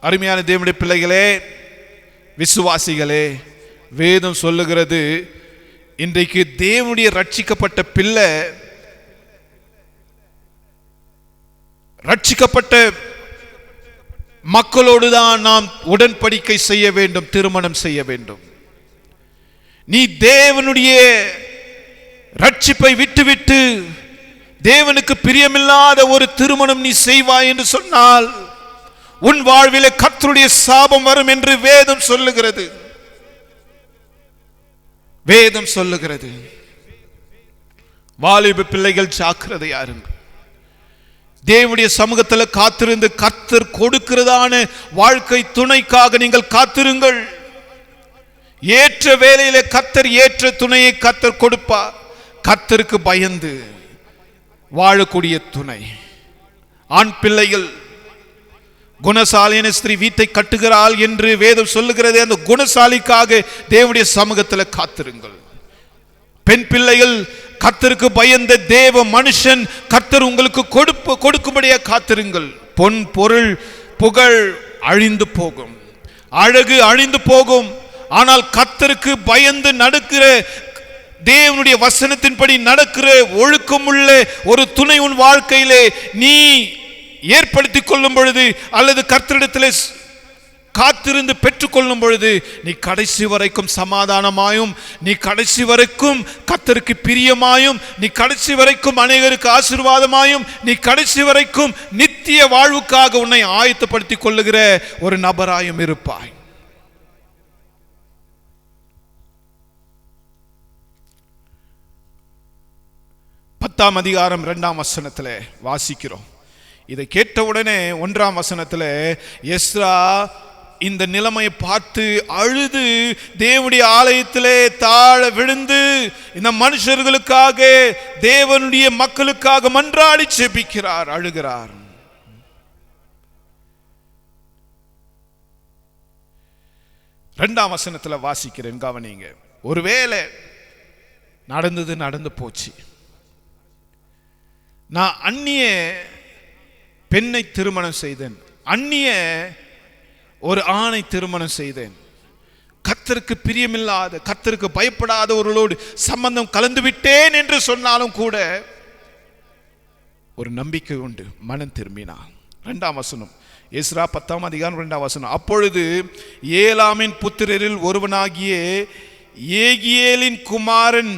அருமையான தேவனுடைய பிள்ளைகளே, விசுவாசிகளே, வேதம் சொல்லுகிறது, இன்றைக்கு தேவனுடைய ரட்சிக்கப்பட்ட பிள்ளை, ரட்சிக்கப்பட்ட மக்களோடு தான் நாம் உடன்படிக்கை செய்ய வேண்டும், திருமணம் செய்ய வேண்டும். நீ தேவனுடைய ரட்சிப்பை விட்டுவிட்டு தேவனுக்கு பிரியமில்லாத ஒரு திருமணம் நீ செய்வாய் என்று சொன்னால் உன் வாழ்விலே கர்த்தருடைய சாபம் வரும் என்று வேதம் சொல்லுகிறது. வேதம் சொல்லுகிறது. வாலிப பிள்ளைகள் ஜாக்கிரதையா இருங்கள். தேவனுடைய சமூகத்தில் காத்திருந்து கர்த்தர் கொடுக்கிறதான வாழ்க்கை துணைக்காக நீங்கள் காத்திருங்கள். ஏற்ற வேளையிலே கர்த்தர் ஏற்ற துணையை கர்த்தர் கொடுப்பார். கர்த்தருக்கு பயந்து வாழக்கூடிய துணை. ஆண் பிள்ளைகள், குணசாலியான ஸ்திரீ வீட்டை கட்டுகிறாள் என்று வேதம் சொல்லுகிறது. அந்த குணசாலிக்காக தேவனுடைய சமூகத்தில் காத்திருங்கள். பெண் பிள்ளைகள், கர்த்தருக்கு பயந்த தேவ மனுஷன் கர்த்தர் உங்களுக்கு கொடுக்கும்படியாக காத்திருங்கள். பொன் பொருள் புகழ் அழிந்து போகும், அழகு அழிந்து போகும். ஆனால் கர்த்தருக்கு பயந்து நடக்கிற, தேவனுடைய வசனத்தின்படி நடக்கிற ஒழுக்கமுள்ள ஒரு துணை உன் வாழ்க்கையிலே நீ ஏற்படுத்திக் கொள்ளும் பொழுது, அல்லது கர்த்தரிடத்திலே காத்திருந்து பெற்றுக்கொள்ளும் பொழுது, நீ கடைசி வரைக்கும் சமாதானமாயும், நீ கடைசி வரைக்கும் கர்த்தருக்கு பிரியமாயும், நீ கடைசி வரைக்கும் அநேகருக்கு ஆசீர்வாதமாயும், நீ கடைசி வரைக்கும் நித்திய வாழ்வுக்காக உன்னை ஆயத்தப்படுத்திக் கொள்ளுகிற ஒரு நபராயும் இருப்பாய். பத்தாம் அதிகாரம் 2ஆம் வசனத்தில் வாசிக்கிறோம். இதை கேட்டவுடனே 1ஆம் வசனத்தில் எஸ்ரா இந்த நிலைமையை பார்த்து அழுது தேவனுடைய ஆலயத்திலே தாழ விழுந்து இந்த மனுஷர்களுக்காக, தேவனுடைய மக்களுக்காக மன்றாடி ஜெபிக்கிறார், அழுகிறார். இரண்டாம் வசனத்துல வாசிக்கிறேன், கவனிங்க. ஒருவேளை நடந்து போச்சு, நான் அந்நிய பெண்ணை திருமணம் செய்தேன், அந்நிய ஒரு ஆணை திருமணம் செய்தேன், கர்த்தருக்கு பிரியமில்லாத, கர்த்தருக்கு பயப்படாதவர்களோடு சம்பந்தம் கலந்து விட்டேன் என்று சொன்னாலும் கூட ஒரு நம்பிக்கை உண்டு, மனம் திரும்பினான். 2ஆம் வசனம், எஸ்ரா 10ஆம் அதிகாரம் 2ஆம் வசனம். அப்பொழுது ஏலாமின் புத்திரரில் ஒருவனாகிய ஏகியேலின் குமாரன்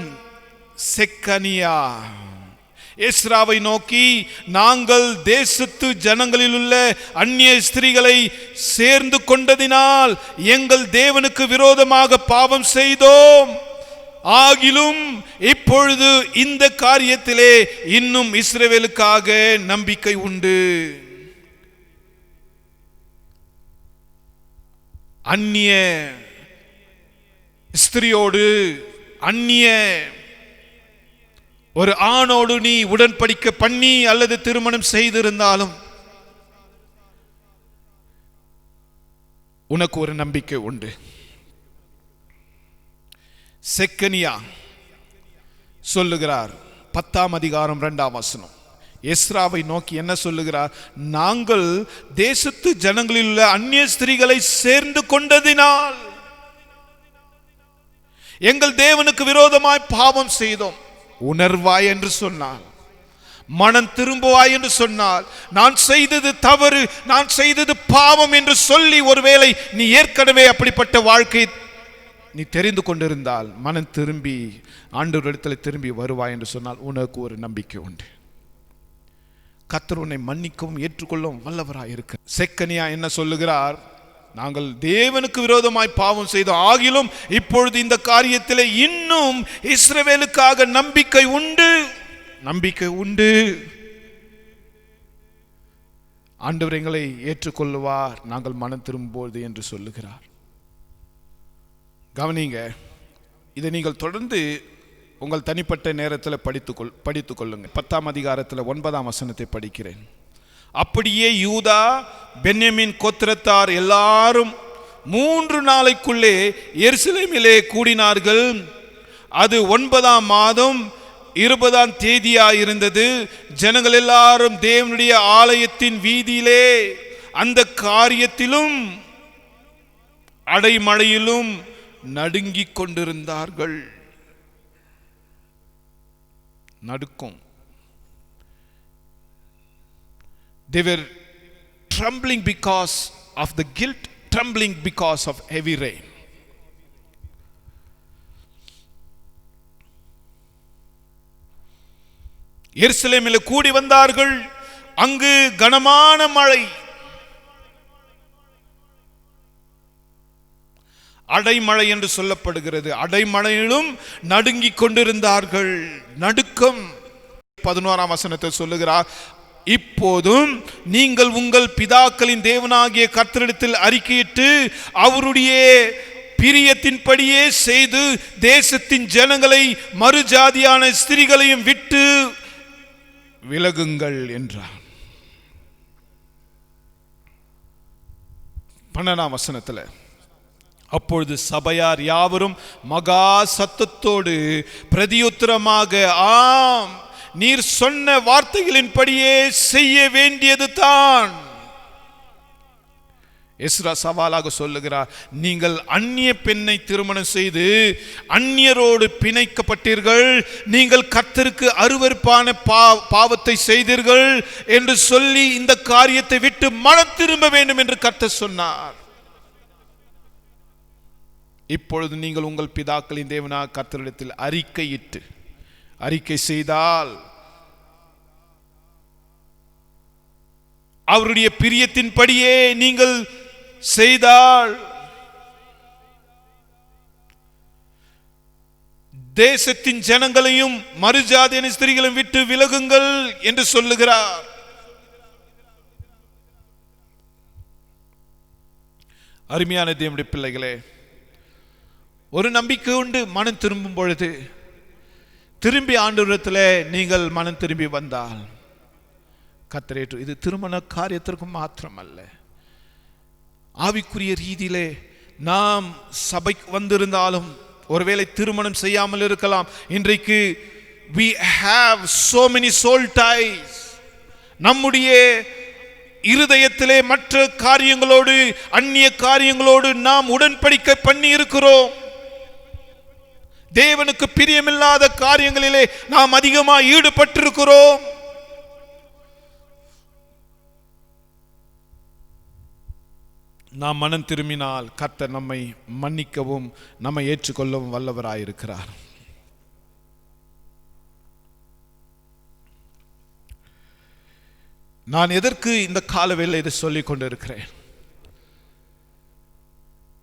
செக்கனியா எஸ்ராவை நோக்கி, நாங்கள் தேசத்து ஜனங்களில் உள்ள அந்நிய ஸ்திரீகளை சேர்ந்து கொண்டதினால் எங்கள் தேவனுக்கு விரோதமாக பாவம் செய்தோம். ஆகிலும் இப்பொழுது இந்த காரியத்திலே இன்னும் இஸ்ரவேலுக்காக நம்பிக்கை உண்டு. அந்நிய ஸ்திரியோடு, அந்நிய ஒரு ஆணோடு நீ உடன்படிக்கை பண்ணி அல்லது திருமணம் செய்திருந்தாலும் உனக்கு ஒரு நம்பிக்கை உண்டு. செக்கனியா சொல்லுகிறார், 10ஆம் அதிகாரம் 2ஆம் வசனம், எஸ்ராவை நோக்கி என்ன சொல்லுகிறார்? நாங்கள் தேசத்து ஜனங்களில் உள்ள அந்நிய ஸ்திரீகளை சேர்ந்து கொண்டதினால் எங்கள் தேவனுக்கு விரோதமாய் பாவம் செய்தோம். உணர்வாய் என்று சொன்னால், மனம் திரும்புவாய் என்று சொன்னால், நான் செய்தது தவறு, நான் செய்தது பாவம் என்று சொல்லி ஒருவேளை நீ ஏற்கனவே அப்படிப்பட்ட வாழ்க்கை நீ தெரிந்து கொண்டிருந்தால், மனம் திரும்பி ஆண்டவரிடத்தில் திரும்பி வருவாய் என்று சொன்னால் உனக்கு ஒரு நம்பிக்கை உண்டு. கர்த்தர் உன்னை மன்னிக்கவும் ஏற்றுக்கொள்ளவும் வல்லவராய் இருக்க. செக்கனியா என்ன சொல்லுகிறார்? நாங்கள் தேவனுக்கு விரோதமாய் பாவம் செய்தோம், ஆகிலும் இப்பொழுது இந்த காரியத்திலே இன்னும் இஸ்ரவேலுக்காக நம்பிக்கை உண்டு, நம்பிக்கை உண்டு. ஆண்டவர் எங்களை ஏற்றுக்கொள்ளுவார் நாங்கள் மனம் திரும்பும்போது என்று சொல்லுகிறார். கவனிங்க, இதை நீங்கள் தொடர்ந்து உங்கள் தனிப்பட்ட நேரத்தில் படித்துக் கொள்ளுங்க. 10ஆம் அதிகாரத்தில் 9ஆம் வசனத்தை படிக்கிறேன். அப்படியே யூதா பென்யமீன் கோத்திரத்தார் எல்லாரும் 3 நாளைக்குள்ளே எருசலேமிலே கூடினார்கள். அது 9ஆம் மாதம் 20ஆம் தேதியாயிருந்தது. ஜனங்கள் எல்லாரும் தேவனுடைய ஆலயத்தின் வீதியிலே அந்த காரியத்திலும் அடைமழையிலும் நடுங்கிக் கொண்டிருந்தார்கள். நடுக்கும். They were trembling because of the guilt, trembling because of heavy rain. எருசலேமில் கூடி வந்தார்கள். அங்கு கனமான மழை, அடைமழை என்று சொல்லப்படுகிறது. அடைமழையிலும் நடுங்கிக் கொண்டிருந்தார்கள். நடுக்கம். 11ஆம் வசனத்தை சொல்லுகிறார், இப்போதும் நீங்கள் உங்கள் பிதாக்களின் தேவனாகிய கர்த்தரிடத்தில் அறிக்கையிட்டு அவருடைய பிரியத்தின்படியே செய்து தேசத்தின் ஜனங்களை மறுஜாதியான ஸ்திரீகளையும் விட்டு விலகுங்கள் என்றார். 12ஆம் வசனத்தில், அப்பொழுது சபையார் யாவரும் மகா சத்தத்தோடு பிரதியுத்தரமாக, ஆம், நீர் சொன்ன வார்த்தைகளின்படியே செய்ய வேண்டியது தான். எஸ்ரா சவாலாக சொல்லுகிறார், நீங்கள் அந்நிய பெண்ணை திருமணம் செய்து அந்நியரோடு பிணைக்கப்பட்டீர்கள், நீங்கள் கர்த்தருக்கு அருவருப்பான பாவத்தை செய்தீர்கள் என்று சொல்லி இந்த காரியத்தை விட்டு மனம் திரும்ப வேண்டும் என்று கர்த்தர் சொன்னார். இப்பொழுது நீங்கள் உங்கள் பிதாக்களின் தேவனாகிய கர்த்தரிடத்தில் அறிக்கை செய்தால் அவருடைய பிரியத்தின்படியே நீங்கள் செய்தால் தேசத்தின் ஜனங்களையும் மறுஜாதியான ஸ்திரீகளையும் விட்டு விலகுங்கள் என்று சொல்லுகிறார். அருமையான தேவனுடைய பிள்ளைகளே, ஒரு நம்பிக்கை உண்டு. மனம் திரும்பும் பொழுது திரும்பி ஆண்டவரிடத்தில் நீங்கள் மனம் திரும்பி வந்தால் கர்த்தரேற்று. இது திருமண காரியத்திற்கு மாத்திரமல்ல, ஆவிக்குரிய ரீதியிலே நாம் சபைக்கு வந்திருந்தாலும் ஒருவேளை திருமணம் செய்யாமல் இருக்கலாம். இன்றைக்கு we have so many soul ties. நம்முடைய இருதயத்திலே மற்ற காரியங்களோடு அந்நிய காரியங்களோடு நாம் உடன்படிக்கை பண்ணி இருக்கிறோம். தேவனுக்கு பிரியமில்லாத காரியங்களிலே நாம் அதிகமாக ஈடுபட்டிருக்கிறோம். நாம் மனம் திரும்பினால் கர்த்தர் நம்மை மன்னிக்கவும் நம்மை ஏற்றுக்கொள்ளவும் வல்லவராயிருக்கிறார். நான் எதற்கு இந்த காலவேளை இதை சொல்லிக் கொண்டிருக்கிறேன்?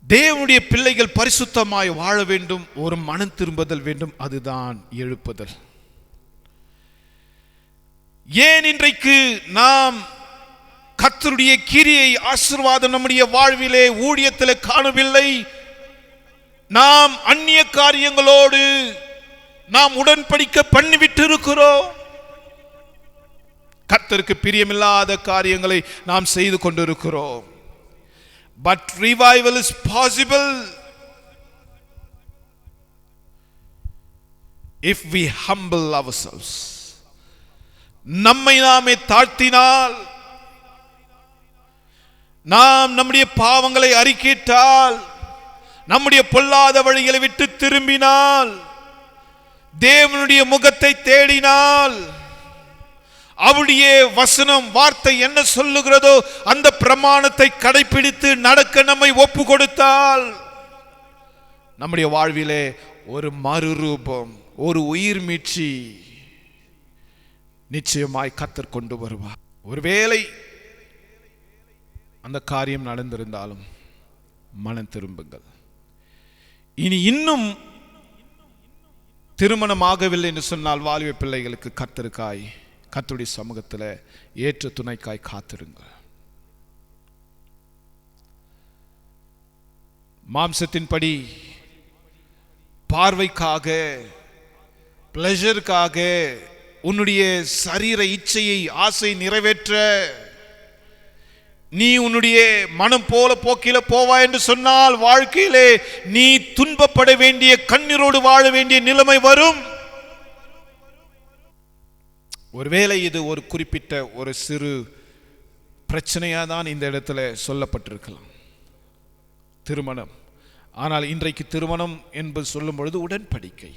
தேவனுடைய பிள்ளைகள் பரிசுத்தமாய் வாழ வேண்டும், ஒரு மனம் திரும்புதல் வேண்டும். அதுதான் எழுப்புதல். ஏன் இன்றைக்கு நாம் கர்த்தருடைய கிரியை ஆசீர்வாதம் நம்முடைய வாழ்விலே ஊழியத்திலே காணவில்லை? நாம் அந்நிய காரியங்களோடு நாம் உடன்படிக்கை பண்ணிவிட்டு இருக்கிறோம். கர்த்தருக்கு பிரியமில்லாத காரியங்களை நாம் செய்து கொண்டிருக்கிறோம். But revival is possible if we humble ourselves. நம்மை நாமே தாழ்த்தினால், நாம் நம்முடைய பாவங்களை அறிக்கையிட்டால், நம்முடைய பொல்லாத வழிகளை விட்டு திரும்பினால், தேவனுடைய முகத்தை தேடினால், அவருடைய வசனம் வார்த்தை என்ன சொல்லுகிறதோ அந்த பிரமாணத்தை கடைபிடித்து நடக்க நம்மை ஒப்பு கொடுத்தால், நம்முடைய வாழ்விலே ஒரு மறுரூபம், ஒரு உயிர் மீட்சி நிச்சயமாய் கர்த்தர் கொண்டு வருவார். ஒருவேளை அந்த காரியம் நடந்திருந்தாலும் மனம் திரும்புங்கள். இனி இன்னும் திருமணம் ஆகவில்லை என்று சொன்னால் வாலிப பிள்ளைகளுக்கு கர்த்தருக்காய் கர்த்தருடைய சமூகத்தில் ஏற்ற துணைக்காய் காத்திருங்கள். மாம்சத்தின்படி பார்வைக்காக, பிளஷருக்காக, உன்னுடைய சரீர இச்சையை ஆசை நிறைவேற்ற நீ உன்னுடைய மனம் போல போக்கில போவா என்று சொன்னால் வாழ்க்கையிலே நீ துன்பப்பட வேண்டிய, கண்ணீரோடு வாழ வேண்டிய நிலைமை வரும். ஒருவேளை இது ஒரு குறிப்பிட்ட ஒரு சிறு பிரச்சனையா தான் இந்த இடத்துல சொல்லப்பட்டிருக்கலாம், திருமணம். ஆனால் இன்றைக்கு திருமணம் என்பது சொல்லும் பொழுது உடன்படிக்கை.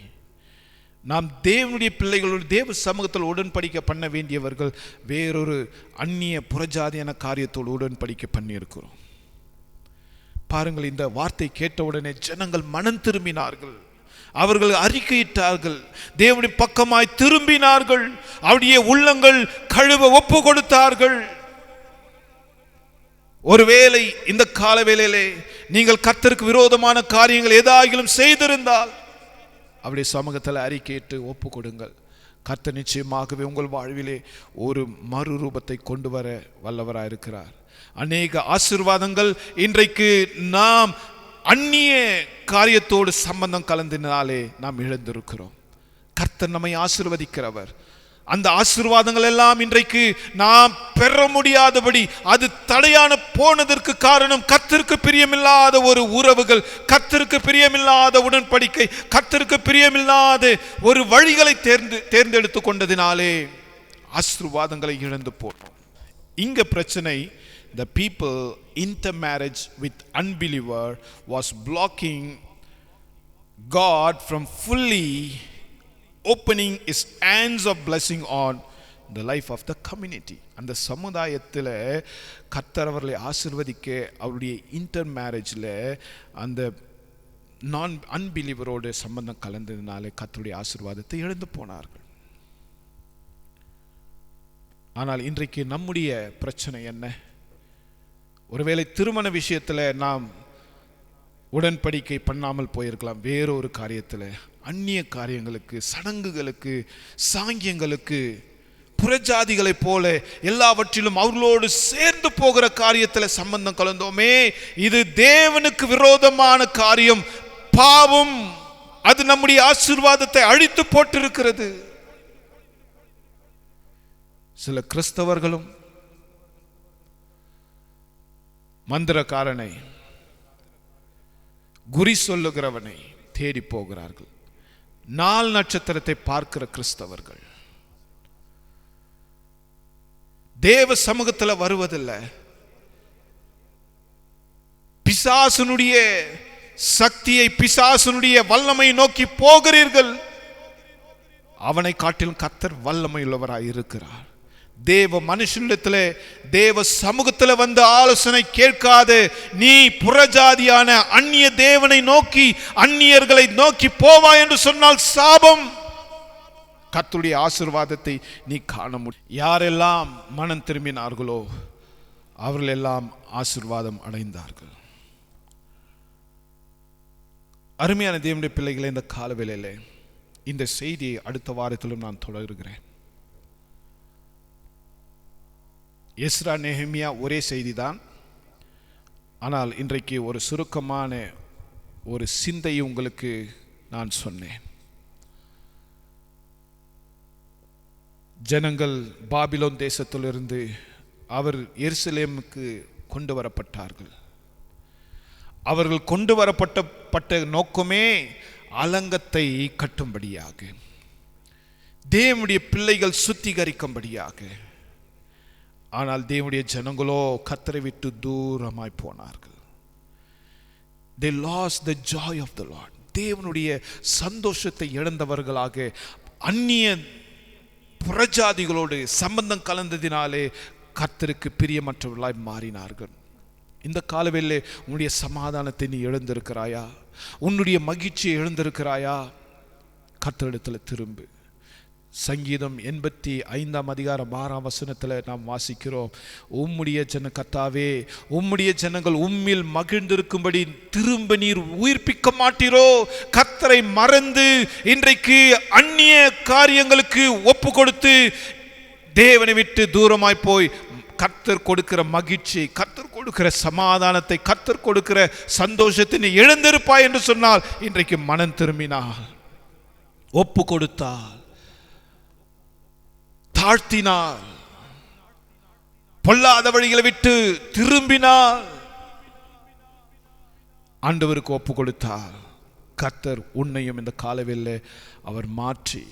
நாம் தேவனுடைய பிள்ளைகளோடு தேவ சமூகத்தில் உடன்படிக்கை பண்ண வேண்டியவர்கள் வேறொரு அந்நிய புறஜாதியான காரியத்தோடு உடன்படிக்கை பண்ணியிருக்கிறோம். பாருங்கள், இந்த வார்த்தை கேட்டவுடனே ஜனங்கள் மனம் திரும்பினார்கள், அவர்கள் அறிக்கையிட்டார்கள், தேவனுடைய பக்கமாய் திரும்பினார்கள், அவருடைய உள்ளங்கள் கழுவ ஒப்பு கொடுத்தார்கள். ஒருவேளை இந்த காலவேளையிலே நீங்கள் கர்த்தருக்கு விரோதமான காரியங்கள் ஏதாகிலும் செய்திருந்தால் அவருடைய சமூகத்தில் அறிக்கையிட்டு ஒப்பு கொடுங்கள். கர்த்தர் நிச்சயமாகவே உங்கள் வாழ்விலே ஒரு மறுரூபத்தை கொண்டு வர வல்லவராயிருக்கிறார். அநேக ஆசீர்வாதங்கள் இன்றைக்கு நாம் அந்நிய காரியத்தோடு சம்பந்தம் கலந்தினாலே நாம் இழந்திருக்கிறோம். கர்த்தர் நம்மை ஆசீர்வதிக்கிறவர். அந்த ஆசீர்வாதங்கள் எல்லாம் இன்றைக்கு நாம் பெற முடியாதபடி அது தடையான போனதற்கு காரணம் கர்த்தருக்கு பிரியமில்லாத ஒரு உறவுகள், கர்த்தருக்கு பிரியமில்லாத உடன்படிக்கை, கர்த்தருக்கு பிரியமில்லாத ஒரு வழிகளை தேர்ந்தெடுத்து கொண்டதினாலே ஆசீர்வாதங்களை இழந்து போனோம். இங்க பிரச்சனை, the people intermarriage with unbeliever was blocking God from fully opening his hands of blessing on the life of the community. அந்த சமுதாயத்தில் கர்த்தர் அவர்களை ஆசீர்வதிக்க அவருடைய இன்டர் மேரேஜில் அந்த நான் அன்பிலீவரோடு சம்பந்தம் கலந்ததினாலே கர்த்தருடைய ஆசீர்வாதத்தை இழந்து போனார்கள். ஆனால் இன்றைக்கு நம்முடைய பிரச்சனை என்ன? ஒருவேளை திருமண விஷயத்தில் நாம் உடன்படிக்கை பண்ணாமல் போயிருக்கலாம். வேறொரு காரியத்தில், அந்நிய காரியங்களுக்கு, சடங்குகளுக்கு, சாங்கியங்களுக்கு, புறஜாதிகளைப் போல எல்லாவற்றிலும் அவர்களோடு சேர்ந்து போகிற காரியத்தில் சம்பந்தம் கலந்தோமே. இது தேவனுக்கு விரோதமான காரியம், பாவம். அது நம்முடைய ஆசீர்வாதத்தை அழித்து போட்டிருக்கிறது. சில கிறிஸ்தவர்களும் மந்திரக்காரனை, குறி சொல்லுகிறவனை தேடி போகிறார்கள். நாள் நட்சத்திரத்தை பார்க்கிற கிறிஸ்தவர்கள் தேவ சமூகத்தில் வருவதில்லை. பிசாசனுடைய சக்தியை, பிசாசனுடைய வல்லமை நோக்கி போகிறீர்கள். அவனை காட்டிலும் கர்த்தர் வல்லமை உள்ளவராய் இருக்கிறார். தேவ மனுஷனிடத்தில், தேவ சமூகத்தில் வந்து ஆலோசனை கேட்காது நீ புறஜாதியான அந்நிய தேவனை நோக்கி, அந்நியர்களை நோக்கி போவா என்று சொன்னால் சாபம். கர்த்தருடைய ஆசீர்வாதத்தை நீ காண முடியும். யாரெல்லாம் மனம் திரும்பினார்களோ அவர்கள் எல்லாம் ஆசீர்வாதம் அடைந்தார்கள். அருமையான தேவனுடைய பிள்ளைகளை, இந்த காலவேளையிலே இந்த செய்தியை அடுத்த வாரத்திலும் நான் தொடர்கிறேன். எஸ்ரா நெஹெமியா ஒரே செய்தி தான். ஆனால் இன்றைக்கு ஒரு சுருக்கமான ஒரு சிந்தையை உங்களுக்கு நான் சொன்னேன். ஜனங்கள் பாபிலோன் தேசத்திலிருந்து அவர் எருசலேமுக்கு கொண்டு வரப்பட்டார்கள். அவர்கள் கொண்டு வரப்பட்ட நோக்கமே அலங்கத்தை கட்டும்படியாக, தேவனுடைய பிள்ளைகள் சுத்திகரிக்கும்படியாக. ஆனால் தேவனுடைய ஜனங்களோ கர்த்தரை விட்டு தூரமாய் போனார்கள். They lost the joy of the Lord. தேவனுடைய சந்தோஷத்தை இழந்தவர்களாக அந்நிய புறஜாதிகளோடு சம்பந்தம் கலந்ததினாலே கர்த்தருக்கு பிரியமற்றவர்களாய் மாறினார்கள். இந்த காலவேளையிலே உன்னுடைய சமாதானத்தை நீ இழந்திருக்கிறாயா? உன்னுடைய மகிழ்ச்சியை இழந்திருக்கிறாயா? கர்த்தரிடத்தில் திரும்பு. சங்கீதம் 85:6 நாம் வாசிக்கிறோம், உம்முடைய கர்த்தாவே, உம்முடைய ஜனங்கள் உம்மில் மகிழ்ந்திருக்கும்படி திரும்ப நீர் உயிர்ப்பிக்க மாட்டீரோ? கர்த்தரை மறந்து இன்றைக்கு அந்நிய காரியங்களுக்கு ஒப்பு கொடுத்து தேவனை விட்டு தூரமாய் போய் கர்த்தர் கொடுக்கிற மகிழ்ச்சி, கர்த்தர் கொடுக்கிற சமாதானத்தை, கர்த்தர் கொடுக்கிற சந்தோஷத்தை நீ இழந்திருப்பாய் என்று சொன்னால், இன்றைக்கு மனம் திரும்பினால், ஒப்பு கொடுத்தால், தாழ்த்தினால், பொல்லாத வழிகளை விட்டு திரும்பினால், ஆண்டவருக்கு ஒப்பு கொடுத்தால், கர்த்தர் உன்னையும் இந்த காலவேளையிலே அவர் மாற்றி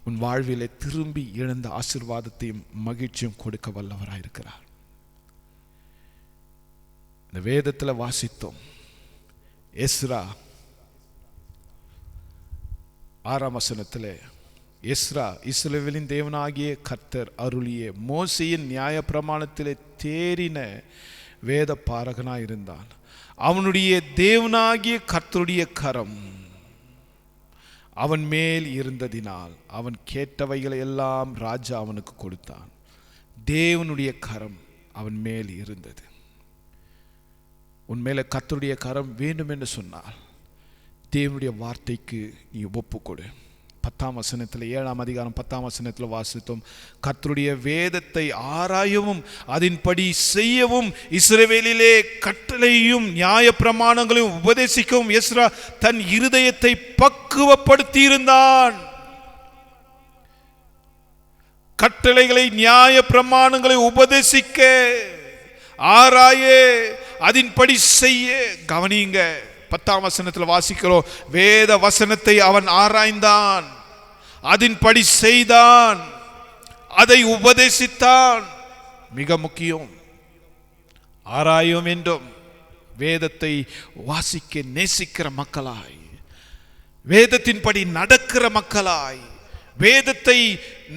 உன் வாழ்விலே திரும்பி இழந்த ஆசீர்வாதத்தையும் மகிழ்ச்சியும் கொடுக்க வல்லவராயிருக்கிறார். இந்த வேதத்தில் வாசித்தோம், எஸ்ரா 6 எஸ்ரா இஸ்ரவேலின் தேவனாகிய கர்த்தர் அருளிய மோசேயின் நியாய பிரமாணத்திலே தேறின வேத பாரகனாய் இருந்தான். அவனுடைய தேவனாகிய கர்த்தருடைய கரம் அவன் மேல் இருந்ததினால் அவன் கேட்டவைகளை எல்லாம் ராஜா அவனுக்கு கொடுத்தான். தேவனுடைய கரம் அவன் மேல் இருந்தது. உன்மேல கர்த்தருடைய கரம் வேண்டும் என்று சொன்னால் தேவனுடைய வார்த்தைக்கு நீ ஒப்பு கொடு. 10ஆம் வசனத்தில் 7ஆம் அதிகாரம் 10ஆம் வசனத்தில் வாசித்தோம். கர்த்தருடைய வேதத்தை ஆராயவும் அதின்படி செய்யவும் இஸ்ரவேலிலே கட்டளையும் நியாய பிரமாணங்களையும் உபதேசிக்கவும் எஸ்ரா தன் இருதயத்தை பக்குவப்படுத்தி இருந்தான். கட்டளைகளை நியாய பிரமாணங்களை உபதேசிக்க, ஆராய, அதின்படி செய்ய. கவனிங்க, 10ஆம் வசனத்தில் வாசிக்கிறோம், வேத வசனத்தை அவன் ஆராய்ந்தான், அதின்படி செய்தான், அதை உபதேசித்தான். மிக முக்கியம், ஆராய வேண்டும். வேதத்தை வாசிக்க நேசிக்கிற மக்களாய், வேதத்தின்படி நடக்கிற மக்களாய், வேதத்தை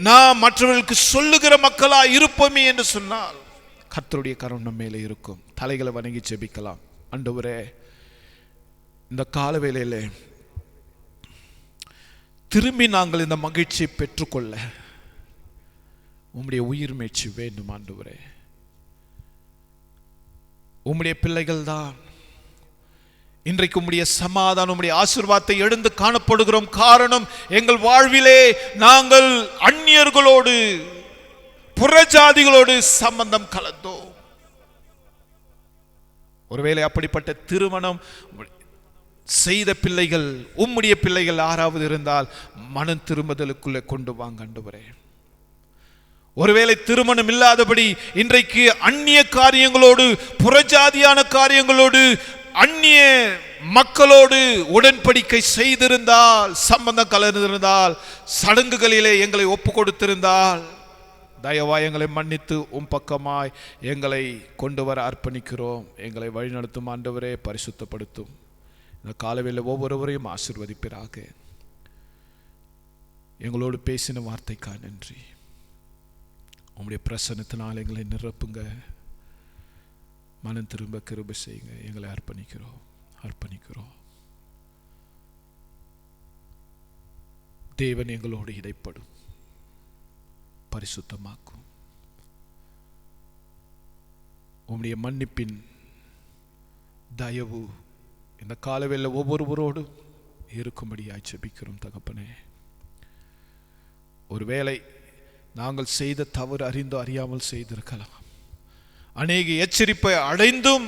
நாம் மற்றவர்களுக்கு சொல்லுகிற மக்களாய் இருப்போமே என்று சொன்னால் கர்த்தருடைய கரம் நம்ம மேலே இருக்கும். தலைகளை வணங்கி ஜெபிக்கலாம். ஆண்டவரே, இந்த காலவேளையிலே திரும்பி நாங்கள் இந்த மகிழ்ச்சியை பெற்றுக்கொள்ள உம்முடைய உயிர் மேய்ச்சி வேண்டும். ஆண்டவரே, உம்முடைய பிள்ளைகள் தான் இன்றைக்கு உம்முடைய சமாதானம், உம்முடைய ஆசீர்வாதத்தை எழுந்து காணப்படுகிறோம். காரணம், எங்கள் வாழ்விலே நாங்கள் அந்நியர்களோடு, புறஜாதிகளோடு சம்பந்தம் கலந்தோம். ஒருவேளை அப்படிப்பட்ட திருமணம் செய்த பிள்ளைகள், உம்முடைய பிள்ளைகள் யாராவது இருந்தால் மனம் திரும்புதலுக்குள்ளே கொண்டு வாங்க ஆண்டவரே. ஒருவேளை திருமணம் இல்லாதபடி இன்றைக்கு அந்நிய காரியங்களோடு, புறஜாதியான காரியங்களோடு, அந்நிய மக்களோடு உடன்படிக்கை செய்திருந்தால், சம்பந்தம் கலந்திருந்தால், சடங்குகளிலே எங்களை ஒப்பு கொடுத்திருந்தால், தயவாய் எங்களை மன்னித்து உம் பக்கமாய் எங்களை கொண்டு வர அர்ப்பணிக்கிறோம். எங்களை வழிநடத்தும் ஆண்டவரே, பரிசுத்தப்படுத்தும். இந்த காலவேளையில் ஒவ்வொருவரையும் ஆசீர்வதிப்பீராக. எங்களோடு பேசின வார்த்தைக்கா நன்றி. உம்முடைய பிரசன்னத்தினால் எங்களை நிரப்புங்க. மனம் திரும்ப கிருபை செய்யுங்க. எங்களை அர்ப்பணிக்கிறோம். தேவன் எங்களோடு இடைப்படும், பரிசுத்தமாக்கும். உம்முடைய மன்னிப்பின் தயவு இந்த காலவேளையில் ஒவ்வொருவரோடு இருக்கும்படியாய் ஜெபிக்கிறோம் தகப்பனே. ஒருவேளை நாங்கள் செய்த தவறு அறிந்தோ அறியாமல் செய்திருக்கலாம். அநேக எச்சரிப்பை அடைந்தும்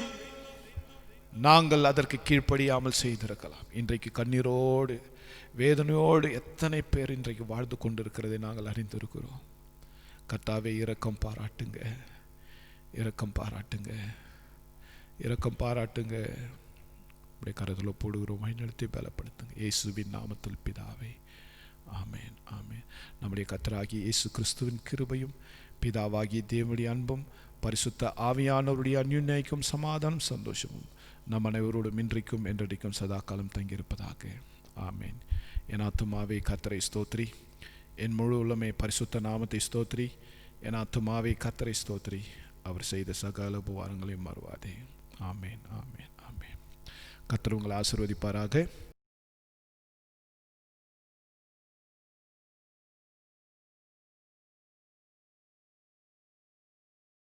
நாங்கள் அதற்கு கீழ்ப்படியாமல் செய்திருக்கலாம். இன்றைக்கு கண்ணீரோடு, வேதனையோடு எத்தனை பேர் இன்றைக்கு வாழ்ந்து கொண்டிருக்கிறதை நாங்கள் அறிந்திருக்கிறோம். கர்த்தாவே, இரக்கம் பாராட்டுங்க, இரக்கம் பாராட்டுங்க, இரக்கம் பாராட்டுங்க. உடைய கருத்தில் போடுகிறோம், வழிநடத்தி பலப்படுத்துங்க. இயேசுவின் நாமத்தில் பிதாவே, ஆமேன், ஆமேன். நம்முடைய கர்த்தராகிய இயேசு கிறிஸ்துவின் கிருபையும், பிதாவாகிய தேவனுடைய அன்பும், பரிசுத்த ஆவியானவருடைய அந்யுன்யக்கும் சமாதானம் சந்தோஷமும் நம் அனைவரோடும் இன்றைக்கும் என்றைக்கும் சதா காலம் தங்கியிருப்பதாக. ஆமேன். என் ஆத்துமாவே கர்த்தரை ஸ்தோத்திரி, என் முழு உள்ளமே பரிசுத்த நாமத்தை ஸ்தோத்திரி. என் ஆத்துமாவே கர்த்தரை ஸ்தோத்திரி, அவர் செய்த சகல உபகாரங்களையும் மறவாதே. ஆமேன், ஆமேன், ஆமேன். கர்த்தர் உங்களை ஆசீர்வதிப்பாராக.